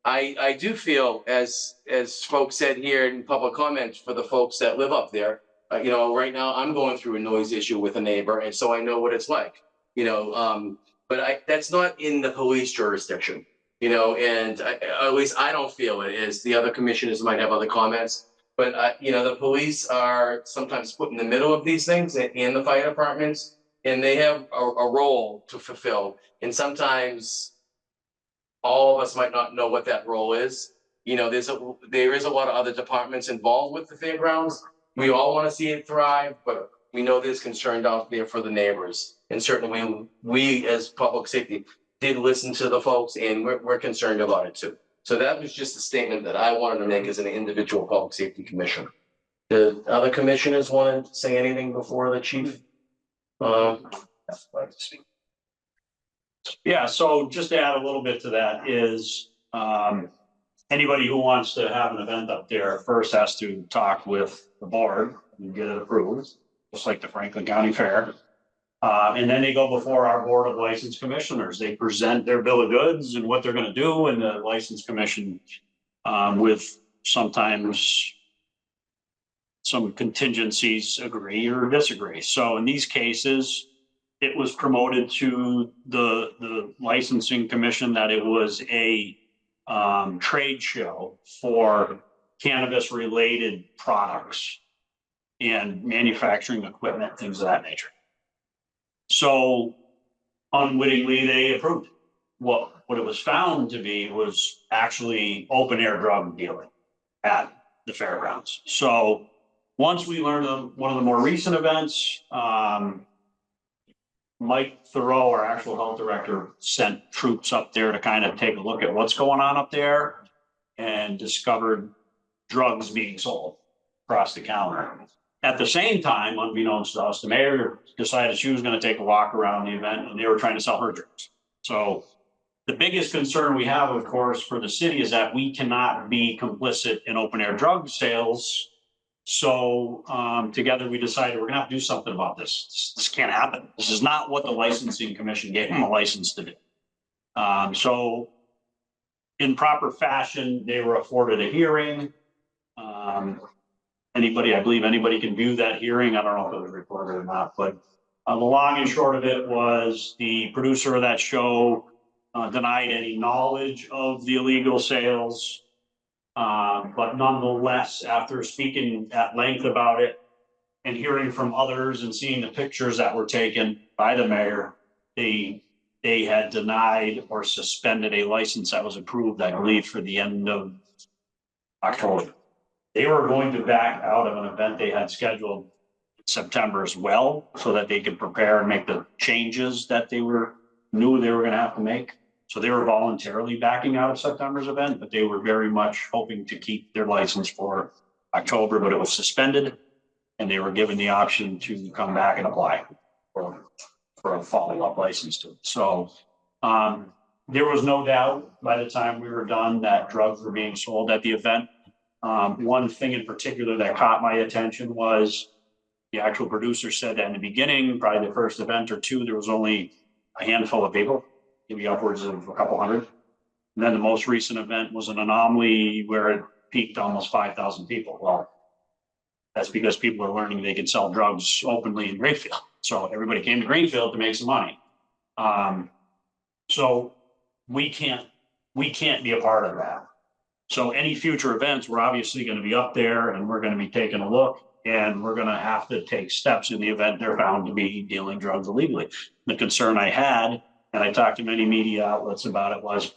I do feel, as folks said here in public comment, for the folks that live up there, right now I'm going through a noise issue with a neighbor, and so I know what it's like, but that's not in the police jurisdiction. You know, and at least I don't feel it is. The other commissioners might have other comments. But, you know, the police are sometimes put in the middle of these things and the fire departments, and they have a role to fulfill. And sometimes all of us might not know what that role is. You know, there is a lot of other departments involved with the fairgrounds. We all want to see it thrive, but we know there's concern out there for the neighbors. And certainly we as public safety did listen to the folks, and we're concerned about it too. So that was just a statement that I wanted to make as an individual public safety commissioner. The other commissioners want to say anything before the chief? Yeah, so just to add a little bit to that is, anybody who wants to have an event up there first has to talk with the board and get it approved, just like the Franklin County Fair. And then they go before our Board of License Commissioners. They present their bill of goods and what they're gonna do, and the License Commission, with sometimes some contingencies agree or disagree. So in these cases, it was promoted to the licensing commission that it was a trade show for cannabis related products and manufacturing equipment, things of that nature. So unwittingly, they approved. What it was found to be was actually open air drug dealing at the fairgrounds. So once we learned of one of the more recent events, Mike Thoreau, our actual health director, sent troops up there to kind of take a look at what's going on up there, and discovered drugs being sold across the counter. At the same time, unbeknownst to us, the mayor decided she was going to take a walk around the event, and they were trying to sell her drugs. So the biggest concern we have, of course, for the city is that we cannot be complicit in open air drug sales. So together we decided we're gonna have to do something about this. This can't happen. This is not what the licensing commission gave them a license to do. So in proper fashion, they were afforded a hearing. I believe anybody can view that hearing. I don't know if it was recorded or not, but the long and short of it was the producer of that show denied any knowledge of the illegal sales. But nonetheless, after speaking at length about it and hearing from others and seeing the pictures that were taken by the mayor, they had denied or suspended a license that was approved, I believe, for the end of October. They were going to back out of an event they had scheduled in September as well, so that they could prepare and make the changes that they knew they were going to have to make. So they were voluntarily backing out of September's event, but they were very much hoping to keep their license for October, but it was suspended. And they were given the option to come back and apply for a follow-up license to it. So there was no doubt by the time we were done that drugs were being sold at the event. One thing in particular that caught my attention was the actual producer said that in the beginning, probably the first event or two, there was only a handful of people, maybe upwards of a couple hundred. And then the most recent event was an anomaly where it peaked almost 5,000 people. Well, that's because people are learning they can sell drugs openly in Greenfield. So everybody came to Greenfield to make some money. So we can't be a part of that. So any future events, we're obviously going to be up there and we're going to be taking a look, and we're going to have to take steps in the event they're found to be dealing drugs illegally. The concern I had, and I talked to many media outlets about it, was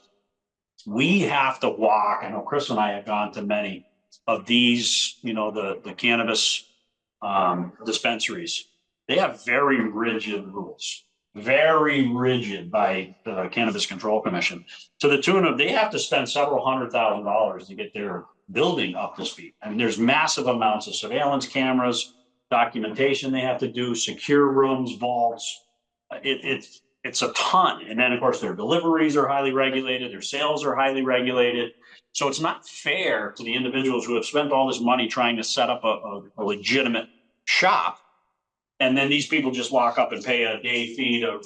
we have to walk. I know Chris and I have gone to many of these, the cannabis dispensaries. They have very rigid rules, very rigid by the Cannabis Control Commission, to the tune of they have to spend several $100,000 to get their building up to speed. I mean, there's massive amounts of surveillance cameras, documentation they have to do, secure rooms, vaults. It's a ton. And then of course their deliveries are highly regulated, their sales are highly regulated. So it's not fair to the individuals who have spent all this money trying to set up a legitimate shop. And then these people just walk up and pay a day fee to,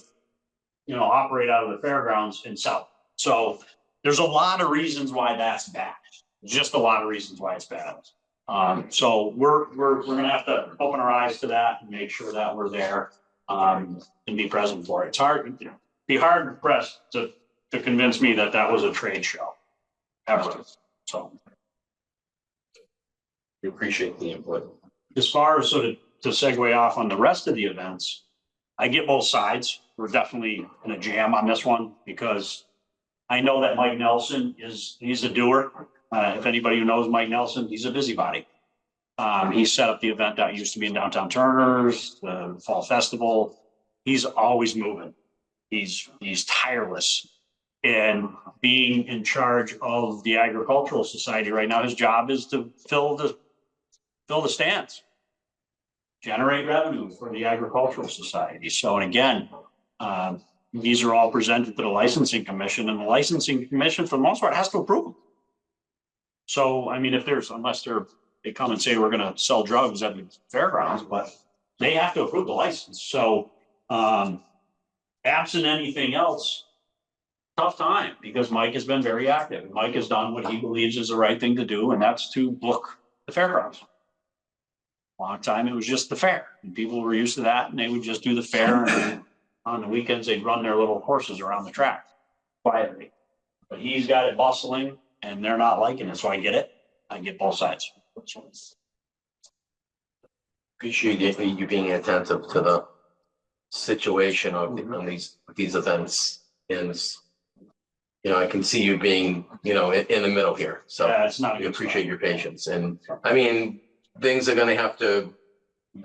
operate out of the fairgrounds and sell. So there's a lot of reasons why that's bad. Just a lot of reasons why it's bad. So we're going to have to open our eyes to that and make sure that we're there and be present for it. It's hard, be hard pressed to to convince me that that was a trade show. Ever, so. We appreciate the input. As far as sort of to segue off on the rest of the events, I get both sides. We're definitely in a jam on this one because I know that Mike Nelson he's a doer. If anybody who knows Mike Nelson, he's a busybody. He set up the event that used to be in downtown Turner's, the Fall Festival. He's always moving. He's tireless. And being in charge of the Agricultural Society right now, his job is to fill the stands, generate revenue for the Agricultural Society. So, and again, these are all presented to the Licensing Commission, and the Licensing Commission, for the most part, has to approve them. So, I mean, unless they come and say we're gonna sell drugs at the fairgrounds, but they have to approve the license. So, absent anything else, tough time, because Mike has been very active. Mike has done what he believes is the right thing to do, and that's to book the fairgrounds. Long time, it was just the fair, and people were used to that, and they would just do the fair, and on the weekends, they'd run their little horses around the track quietly. But he's got it bustling, and they're not liking it, so I get it. I get both sides. Appreciate you being attentive to the situation of these events. And, I can see you being, in the middle here. So Yeah, it's not a we good appreciate spot. your patience. And I mean, things are gonna have to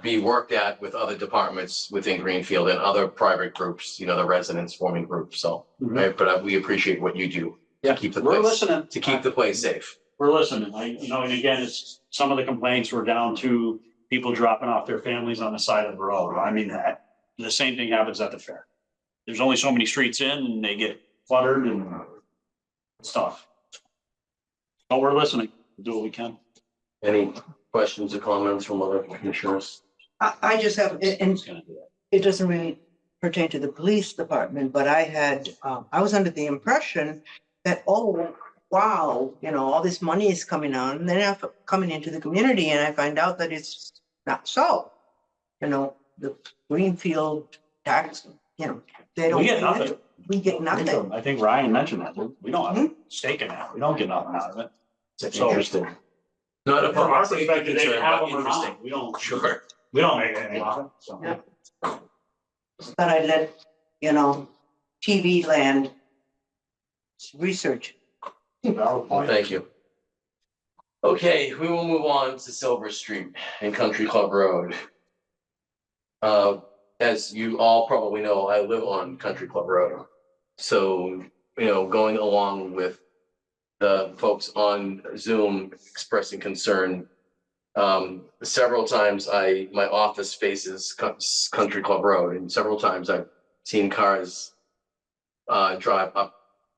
be worked at with other departments within Greenfield and other private groups, the residents forming groups. So, right, but we appreciate what you do. Yeah, Keep the we're place, listening. to keep the place safe. We're listening. And again, it's some of the complaints were down to people dropping off their families on the side of the road. I mean, the same thing happens at the fair. There's only so many streets in, and they get cluttered and stuff. But we're listening. We'll do what we can. Any questions or comments from other commissioners? I just have, and Who's gonna do that? it doesn't really pertain to the police department, but I was under the impression that, oh, wow, all this money is coming on, and then coming into the community, and I find out that it's not so. The Greenfield tax, they don't. We get nothing. We get nothing. I think Ryan mentioned that. We don't have a stake in that. We don't get nothing out of it. It's So- interesting. Not a From our public safety perspective, they concern, have but them or interesting. not. We don't Sure. make anything off it. So. Yeah. But I let, TV land research. Valid point. Thank you. Okay, we will move on to Silver Street and Country Club Road. As you all probably know, I live on Country Club Road. So, going along with the folks on Zoom expressing concern, several times my office faces Country Club Road, and several times I've seen cars drive up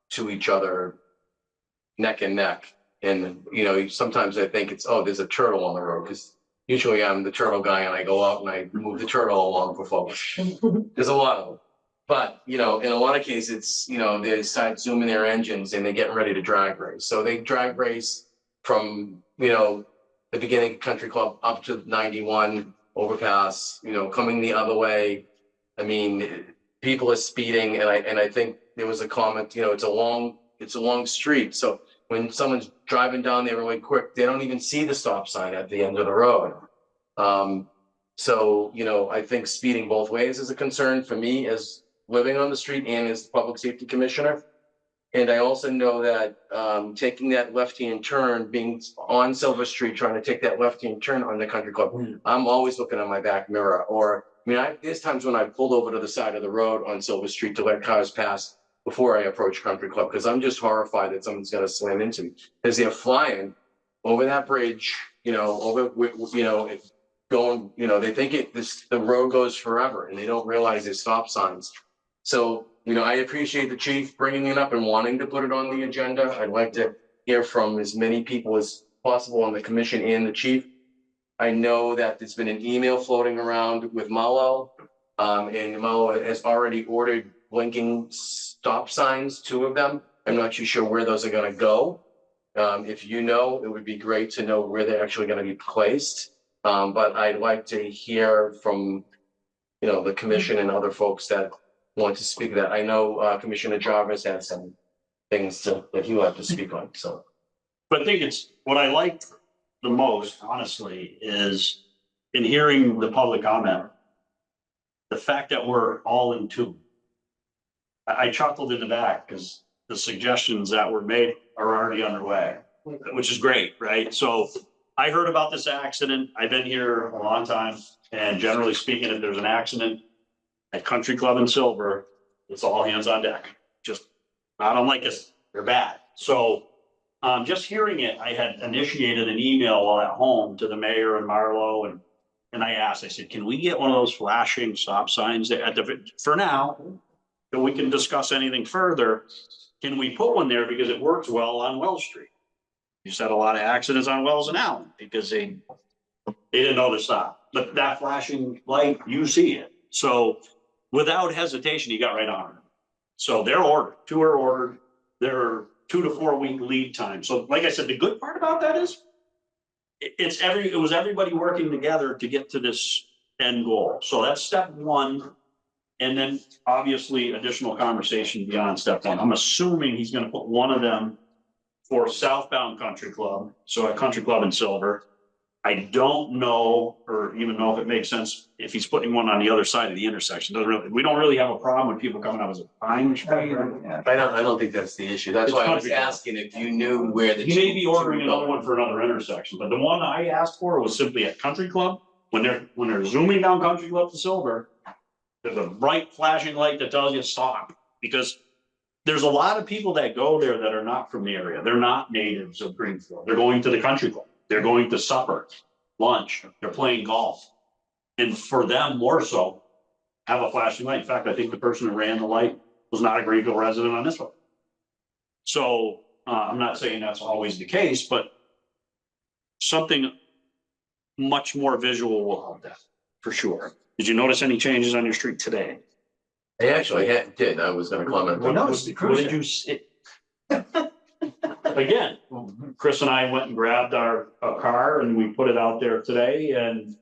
to each other neck and neck. And, sometimes I think there's a turtle on the road, because usually I'm the turtle guy and I go out and I move the turtle along for folks. There's a lot of them. But, in a lot of cases, they start zooming their engines and they're getting ready to drag race. So they drag race from, the beginning of Country Club up to 91 overpass, coming the other way. I mean, people are speeding, and I think there was a comment, it's a long street. So when someone's driving down there really quick, they don't even see the stop sign at the end of the road. So, I think speeding both ways is a concern for me as living on the street and as the public safety commissioner. And I also know that taking that left-hand turn, being on Silver Street, trying to take that left-hand turn on the Country Club, I'm always looking on my back mirror. Or, there's times when I pulled over to the side of the road on Silver Street to let cars pass before I approach Country Club, because I'm just horrified that someone's gonna slam into me, because they're flying over that bridge, going, they think the road goes forever, and they don't realize there's stop signs. So, I appreciate the chief bringing it up and wanting to put it on the agenda. I'd like to hear from as many people as possible on the commission and the chief. I know that there's been an email floating around with Malo, and Malo has already ordered blinking stop signs, 2 of them. I'm not too sure where those are gonna go. If it would be great to know where they're actually gonna be placed. But I'd like to hear from, the commission and other folks that want to speak to that. I know Commissioner Jarvis has some things that you have to speak on, so. But I think it's, what I liked the most, honestly, is in hearing the public comment, the fact that we're all in tune. I chuckled in the back because the suggestions that were made are already underway, which is great, right? So I heard about this accident. I've been here a long time, and generally speaking, if there's an accident at Country Club in Silver, it's all hands on deck. Just not unlike this, they're bad. So just hearing it, I had initiated an email while at home to the mayor and Marlo, and I asked, I said, can we get one of those flashing stop signs at the, for now, that we can discuss anything further? Can we put one there because it works well on Wells Street? You just had a lot of accidents on Wells and Allen because they didn't know to stop. But that flashing light, you see it. So without hesitation, you got right on it. So they're ordered, 2 are ordered. There are 2 to 4 week lead time. So like I said, the good part about that is it was everybody working together to get to this end goal. So that's step 1. And then obviously additional conversation beyond step 1. I'm assuming he's gonna put one of them for southbound Country Club. So at Country Club in Silver. I don't know, or even know if it makes sense if he's putting one on the other side of the intersection. We don't really have a problem with people coming out as a Pine Street. I don't think that's the issue. That's why I was asking if you knew where the. You may be ordering another one for another intersection, but the one I asked for was simply at Country Club. When they're zooming down Country Club to Silver, there's a bright flashing light that tells you stop, because there's a lot of people that go there that are not from the area. They're not natives of Greenfield. They're going to the Country Club. They're going to supper, lunch, they're playing golf. And for them, more so, have a flashing light. In fact, I think the person who ran the light was not a Greenfield resident on this one. So I'm not saying that's always the case, but something much more visual will help that, for sure. Did you notice any changes on your street today? I actually did. I was gonna comment. What did you see? Again, Chris and I went and grabbed a car and we put it out there today, and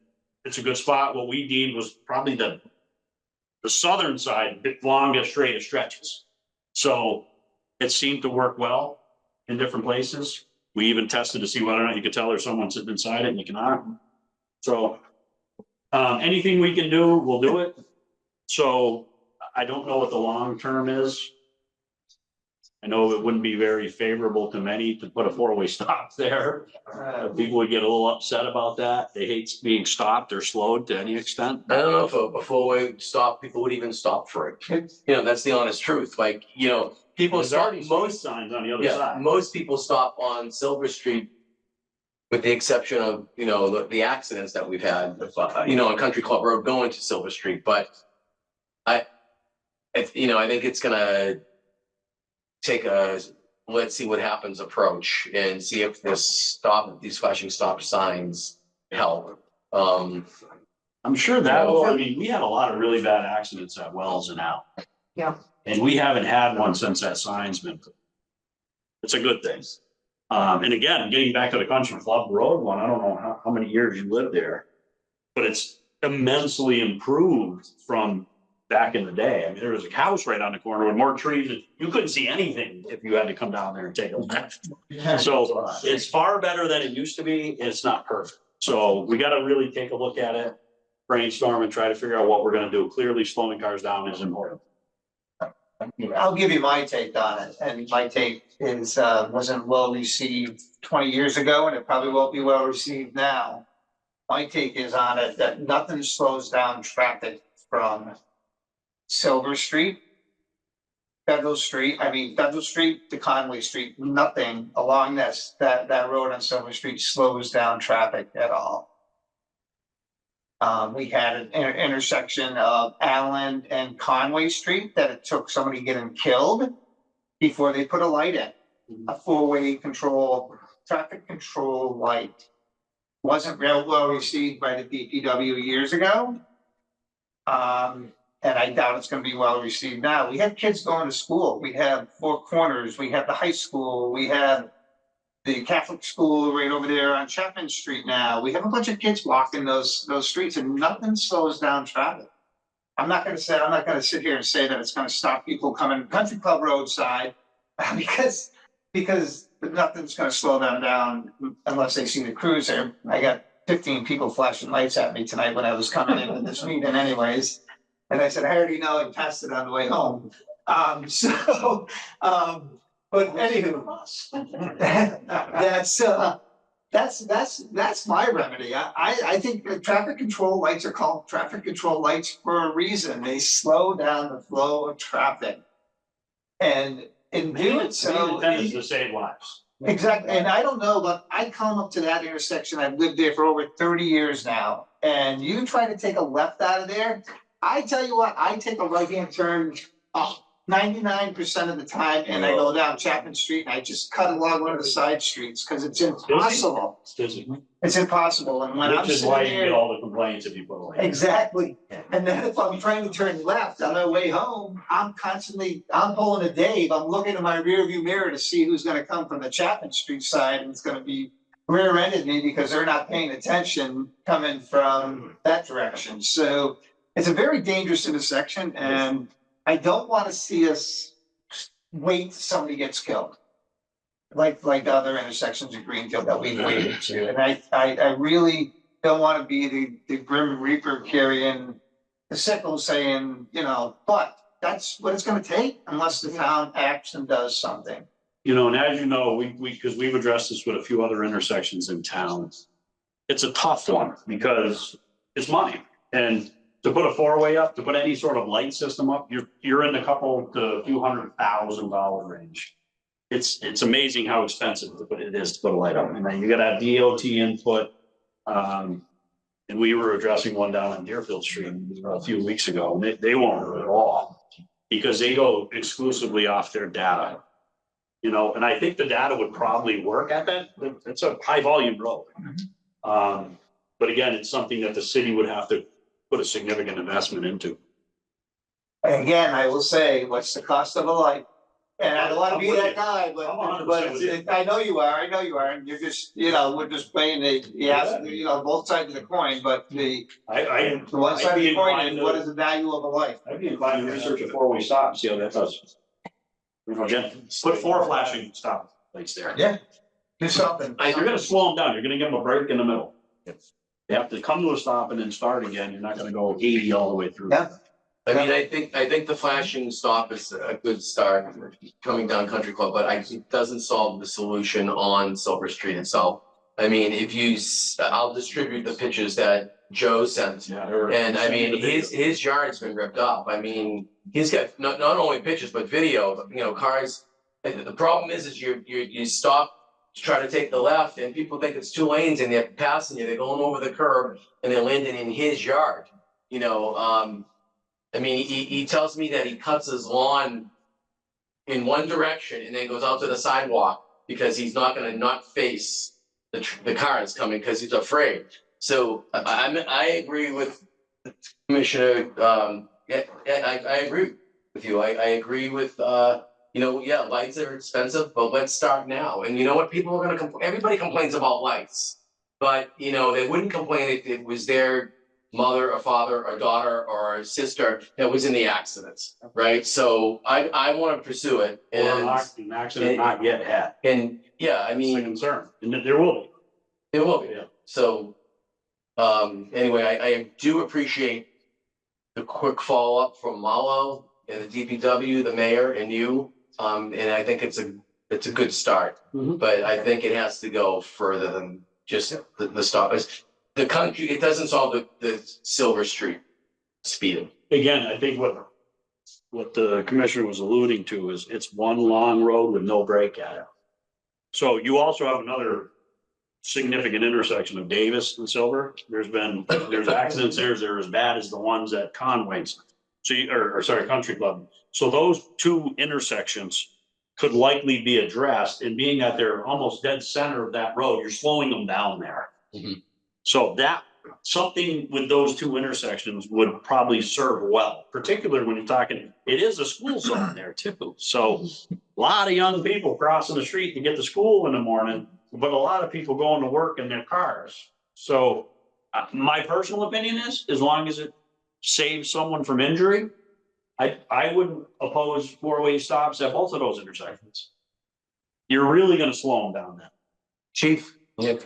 it's a good spot. What we deemed was probably the southern side, longest, straightest stretches. So it seemed to work well in different places. We even tested to see whether or not you could tell there's someone sitting inside it and you cannot. So anything we can do, we'll do it. So I don't know what the long term is. I know it wouldn't be very favorable to many to put a 4-way stop there. People would get a little upset about that. They hate being stopped or slowed to any extent. I don't know if a 4-way stop, people would even stop for it. You know, that's the honest truth. Like, you know, people There's stop, already most signs on the other side. most people stop on Silver Street, with the exception of, you know, the accidents that we've had, you know, on Country Club Road going to Silver Street. But I think it's gonna take a let's see what happens approach and see if these flashing stop signs help. I'm sure that will. I mean, we had a lot of really bad accidents at Wells and Allen. Yeah. And we haven't had one since that sign's been put. It's a good thing. And again, getting back to the Country Club Road one, I don't know how many years you lived there, but it's immensely improved from back in the day. I mean, there was a house right on the corner with more trees. You couldn't see anything if you had to come down there and take a look. So it's far better than it used to be. It's not perfect. So we got to really take a look at it, brainstorm, and try to figure out what we're going to do. Clearly, slowing cars down is important. I'll give you my take on it, and my take is, wasn't well received 20 years ago, and it probably won't be well received now. My take is on it that nothing slows down traffic from Silver Street, Federal Street to Conway Street, nothing along that road on Silver Street slows down traffic at all. We had an intersection of Allen and Conway Street that it took somebody getting killed before they put a light in. A 4-way traffic control light. Wasn't real well received by the DPW years ago. And I doubt it's gonna be well received now. We have kids going to school. We have Four Corners, we have the high school, we have the Catholic school right over there on Chapman Street now. We have a bunch of kids walking those streets, and nothing slows down traffic. I'm not gonna sit here and say that it's gonna stop people coming Country Club roadside Because nothing's gonna slow them down unless they see the cruiser. I got 15 people flashing lights at me tonight when I was coming into this meeting anyways. And I said, I already know I passed it on the way home. But anywho, that's my remedy. I think the traffic control lights are called traffic control lights for a reason. They slow down the flow of traffic. And in doing so. The intent is to save lives. Exactly, and I don't know, but I come up to that intersection, I've lived there for over 30 years now, and you try to take a left out of there. I tell you what, I take a right-hand turn 99% of the time, and I go down Chapman Street, and I just cut along one of the side streets, because it's impossible. It's impossible, and when I'm Which is sitting why you get there. all the complaints if you put away. Exactly, and then if I'm trying to turn left on my way home, I'm pulling a Dave, I'm looking in my rearview mirror to see who's gonna come from the Chapman Street side, and it's gonna be rear-ended me because they're not paying attention coming from that direction, so it's a very dangerous intersection, and I don't wanna see us wait till somebody gets killed. Like other intersections of Greenfield that we've waited to, and I really don't wanna be the grim reaper carrying the sickle saying, but that's what it's gonna take unless the town acts and does something. And as you know, because we've addressed this with a few other intersections in town. It's a tough one because it's money. And to put a four-way up, to put any sort of light system up, you're in the couple to a few $100,000 range. It's amazing how expensive it is to put a light up. And then you gotta have DOT input. And we were addressing one down on Deerfield Street a few weeks ago, and they won't do it at all. Because they go exclusively off their data. And I think the data would probably work at that. It's a high volume road. But again, it's something that the city would have to put a significant investment into. Again, I will say, what's the cost of a light? And I don't wanna be that guy, but I'm 100% with you. I know you are, and you're just, we're just playing both sides of the coin, but the one side of the coin is what is the value of a life? I'd be inclined to research a four-way stop, and see how that does. Put 4 flashing stop lights there. Yeah, do something. You're gonna slow them down, you're gonna give them a break in the middle. They have to come to a stop and then start again, you're not gonna go 80 all the way through. Yeah. I mean, I think the flashing stop is a good start coming down Country Club, but it doesn't solve the solution on Silver Street itself. I mean, I'll distribute the pictures that Joe sent. And I mean, his yard's been ripped up. I mean, he's got not only pictures, but video, cars. The problem is you stop to try to take the left and people think it's 2 lanes and they're passing you, they're going over the curb and they're landing in his yard, I mean, he tells me that he cuts his lawn in one direction and then goes out to the sidewalk because he's not gonna not face the cars coming because he's afraid. So I agree with Commissioner, I agree with you. I agree with, lights are expensive, but let's start now. And you know what? People are gonna complain. Everybody complains about lights. But, they wouldn't complain if it was their mother or father or daughter or sister that was in the accidents, right? So I want to pursue it. Or an accident not yet had. And yeah, I mean. It's a concern, and there will be. There will be, yeah. So, anyway, I do appreciate the quick follow-up from Malo and the DPW, the mayor and you. And I think it's a good start, but I think it has to go further than just the stop. The country, it doesn't solve the Silver Street speeding. Again, I think what the commissioner was alluding to is it's one long road with no break at it. So you also have another significant intersection of Davis and Silver. There's accidents there, they're as bad as the ones at Conway's. Country Club. So those 2 intersections could likely be addressed, and being that they're almost dead center of that road, you're slowing them down there. So that something with those 2 intersections would probably serve well, particularly when you're talking, it is a school zone there too. So a lot of young people crossing the street to get to school in the morning, but a lot of people going to work in their cars. So my personal opinion is, as long as it saves someone from injury, I wouldn't oppose four-way stops at both of those intersections. You're really gonna slow them down then. Chief? Yeah.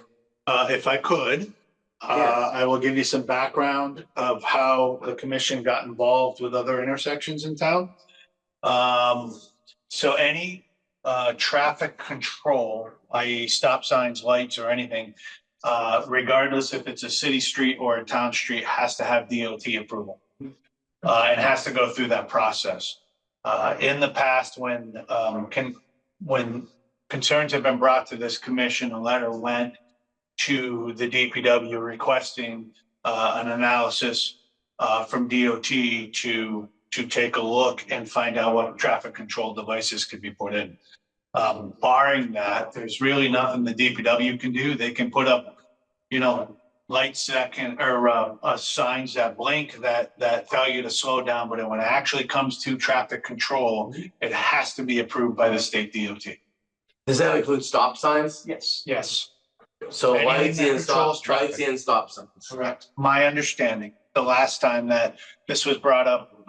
If I could, I will give you some background of how the commission got involved with other intersections in town. So any traffic control, i.e. stop signs, lights, or anything, regardless if it's a city street or a town street, has to have DOT approval. It has to go through that process. In the past, when concerns have been brought to this commission, a letter went to the DPW requesting an analysis from DOT to take a look and find out what traffic control devices could be put in. Barring that, there's really nothing the DPW can do. They can put up, lights that can, or signs that blink that tell you to slow down, but when it actually comes to traffic control, it has to be approved by the state DOT. Does that include stop signs? Yes. So Anything lights that and controls stop, traffic. lights and stop signs. Correct. My understanding, the last time that this was brought up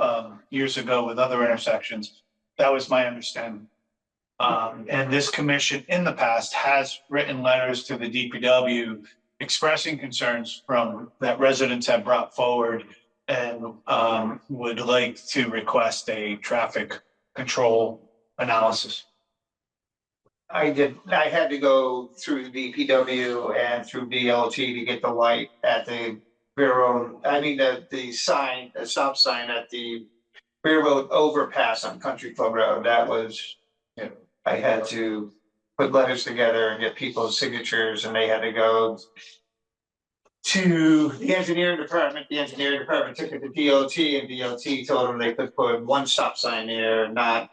years ago with other intersections, that was my understanding. And this commission in the past has written letters to the DPW expressing concerns from that residents have brought forward and would like to request a traffic control analysis. I had to go through DPW and through DLT to get the light at the railroad, the stop sign at the railroad overpass on Country Club Road. That was, I had to put letters together and get people's signatures, and they had to go to the engineering department. The engineering department took it to DOT, and DOT told them they could put one stop sign there, not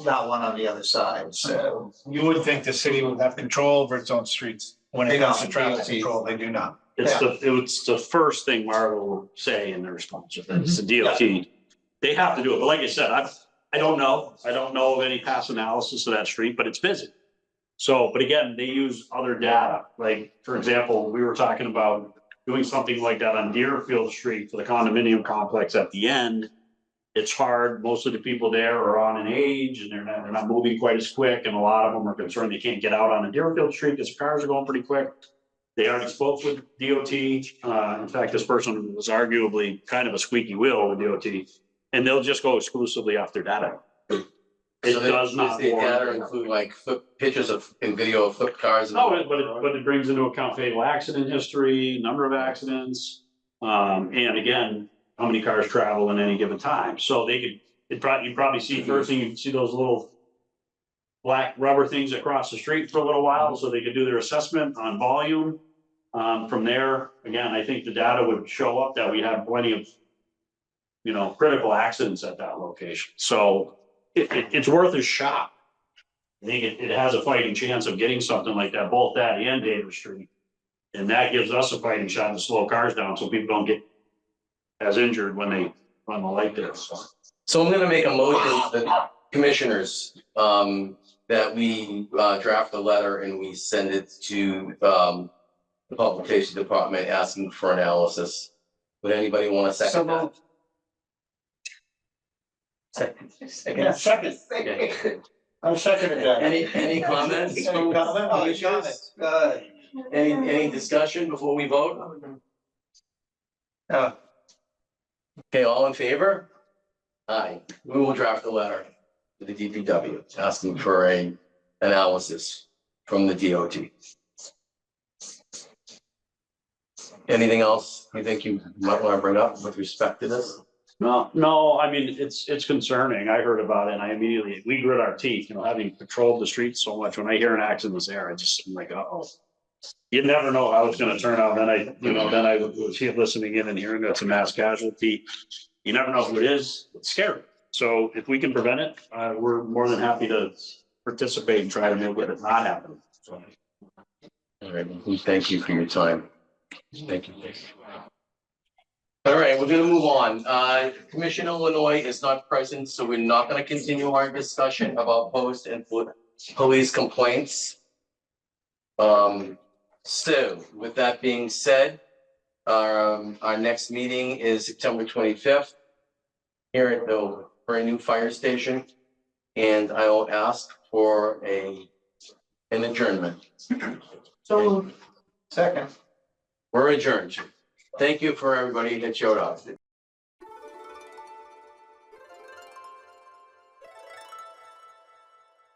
one on the other side. So You would think the city would have control over its own streets. When it They comes to don't. traffic DOT. control, they do not. It's the first thing Marvel will say in their response, if it's the DOT. They have to do it, but like I said, I don't know of any past analysis of that street, but it's busy. So, but again, they use other data, like, for example, we were talking about doing something like that on Deerfield Street for the condominium complex at the end. It's hard, most of the people there are on an age and they're not moving quite as quick, and a lot of them are concerned they can't get out on a Deerfield Street because cars are going pretty quick. They already spoke with DOT, in fact, this person was arguably kind of a squeaky wheel with DOT, and they'll just go exclusively off their data. It does not. The data include like pictures and video of flipped cars. No, but it brings into account fatal accident history, number of accidents, and again, how many cars travel in any given time. So you'd probably see first thing, you'd see those little black rubber things across the street for a little while, so they could do their assessment on volume. From there, again, I think the data would show up that we have plenty of, critical accidents at that location. So it's worth a shot. I think it has a fighting chance of getting something like that, both that and Davis Street. And that gives us a fighting shot to slow cars down so people don't get as injured when they run the light there. So I'm gonna make a motion to the commissioners, that we draft a letter and we send it to the publication department asking for analysis. Would anybody want to second that? Second. Yeah, second. I'm seconding that. Any comments from commissioners? Any discussion before we vote? Okay, all in favor? Aye, we will draft a letter to the DPW asking for a analysis from the DOT. Anything else you think you might want to bring up with respect to this? No, I mean, it's concerning. I heard about it and we grit our teeth, having patrolled the streets so much. When I hear an accident there, I'm like, oh, you never know how it's gonna turn out. Then I was here listening in and hearing that's a mass casualty. You never know who it is. It's scary. So if we can prevent it, we're more than happy to participate and try to make it not happen. So. All right, thank you for your time. Thank you. All right, we're gonna move on. Commissioner Illinois is not present, so we're not gonna continue our discussion about post and police complaints. So with that being said, our next meeting is September 25th. here at the, for a new fire station. And I will ask for an adjournment. So, second. We're adjourned. Thank you for everybody that showed up.